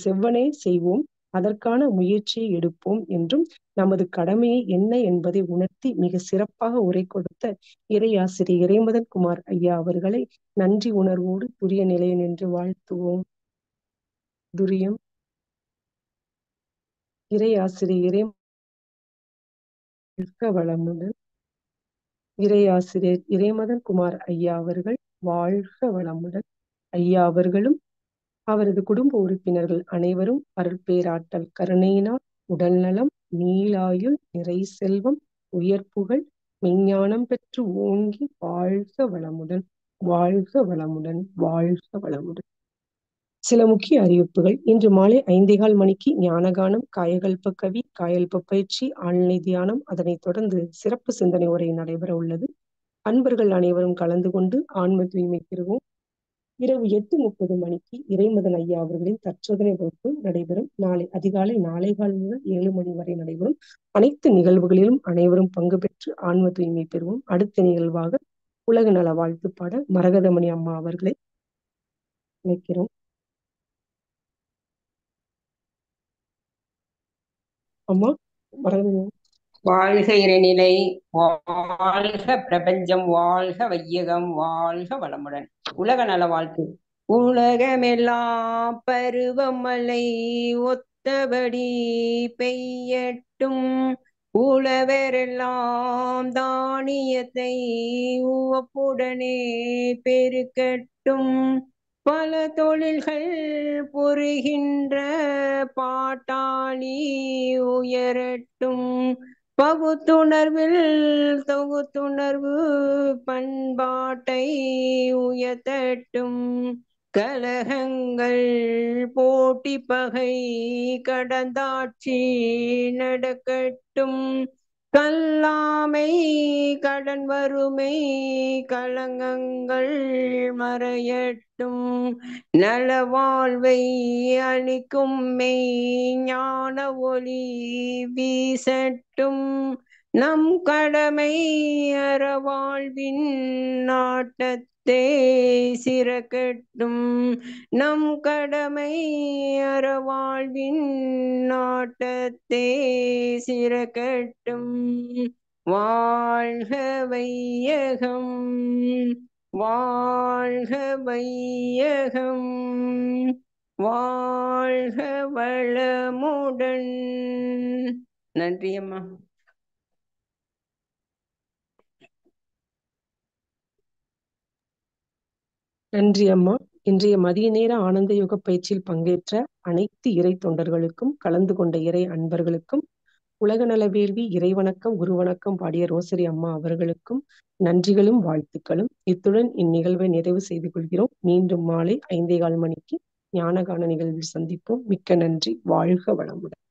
செவ்வனே செய்வோம், அதற்கான முயற்சியை எடுப்போம் என்றும், நமது கடமையை என்ன என்பதை உணர்த்தி மிக சிறப்பாக உரை கொடுத்த இறையாசிரியர் இறைமதன் குமார் ஐயா அவர்களை நன்றி உணர்வோடு துரிய நிலையம் என்று வாழ்த்துவோம். துரியம். இறையாசிரியர் வளமுடன். இறையாசிரியர் இறைமதன் குமார் ஐயா அவர்கள் வாழ்க வளமுடன். ஐயா அவர்களும் அவரது குடும்ப உறுப்பினர்கள் அனைவரும் அருட்பேராற்றல் கருணையினால் உடல்நலம், நீளாயுள், நிறை செல்வம், உயர் புகழ், மெஞ்ஞானம் பெற்று ஓங்கி வாழ்க வளமுடன், வாழ்க வளமுடன், வாழ்க வளமுடன். சில முக்கிய அறிவிப்புகள். இன்று மாலை 5:15 மணிக்கு ஞானகானம், காயகல்ப கவி, காயல்ப பயிற்சி, ஆழ்நிலை தியானம், அதனைத் தொடர்ந்து சிறப்பு சிந்தனை உரை நடைபெற உள்ளது. அன்பர்கள் அனைவரும் கலந்து கொண்டு ஆன்ம தூய்மை பெறுவோம். இரவு 8:30 மணிக்கு இறைமதன் ஐயா அவர்களின் தற்சோதனை வகுப்பு நடைபெறும். நாளை அதிகாலை 4:15 முதல் 7 மணி வரை நடைபெறும். அனைத்து நிகழ்வுகளிலும் அனைவரும் பங்கு பெற்று ஆன்ம தூய்மை பெறுவோம். அடுத்த நிகழ்வாக உலக நல வாழ்த்து பாட மரகதமணி அம்மா அவர்களை அழைக்கிறோம். அம்மா வரது. வாழ்க இறைநிலை, வாழ்க பிரபஞ்சம், வாழ்க வையகம், வாழ்க வளமுடன். உலக நல வாழ்த்து. உலகமெல்லாம் பருவமழை ஒத்தபடி பெய்யட்டும், உழவரெல்லாம் தானியத்தை உவப்புடனே பெருக்கட்டும், பல தொழில்கள் புரிகின்ற பாட்டாளி உயரட்டும், பகுத்துணர்வில் தொகுத்துணர்வு பண்பாட்டை உயர்த்தட்டும், கலகங்கள் போட்டி பகை கடந்தாட்சி நடக்கட்டும், கல்லாமை கடன் வறுமை களங்கங்கள் மறையட்டும், நலவாழ்வை அளிக்கும் மெய் ஞான ஒளி வீசட்டும், நம் கடமை அறவாழ்வின் நாட்டத்தே சிறக்கட்டும், நம் கடமை அறவாழ்வின் நாட்டத்தே சிறக்கட்டும். வாழ்க வையகம், வாழ்க வையகம், வாழ்க வளமுடன். நன்றி அம்மா. நன்றி அம்மா. இன்றைய மதிய நேர ஆனந்த யோக பயிற்சியில் பங்கேற்ற அனைத்து இறை தொண்டர்களுக்கும், கலந்து கொண்ட இறை அன்பர்களுக்கும், உலக நல வேள்வி இறைவணக்கம் குருவணக்கம் பாடிய ரோசரி அம்மா அவர்களுக்கும் நன்றிகளும் வாழ்த்துக்களும். இத்துடன் இந்நிகழ்வை நிறைவு செய்து கொள்கிறோம். மீண்டும் மாலை 5:15 மணிக்கு ஞானகான நிகழ்வில் சந்திப்போம். மிக்க நன்றி. வாழ்க வளமுடன்.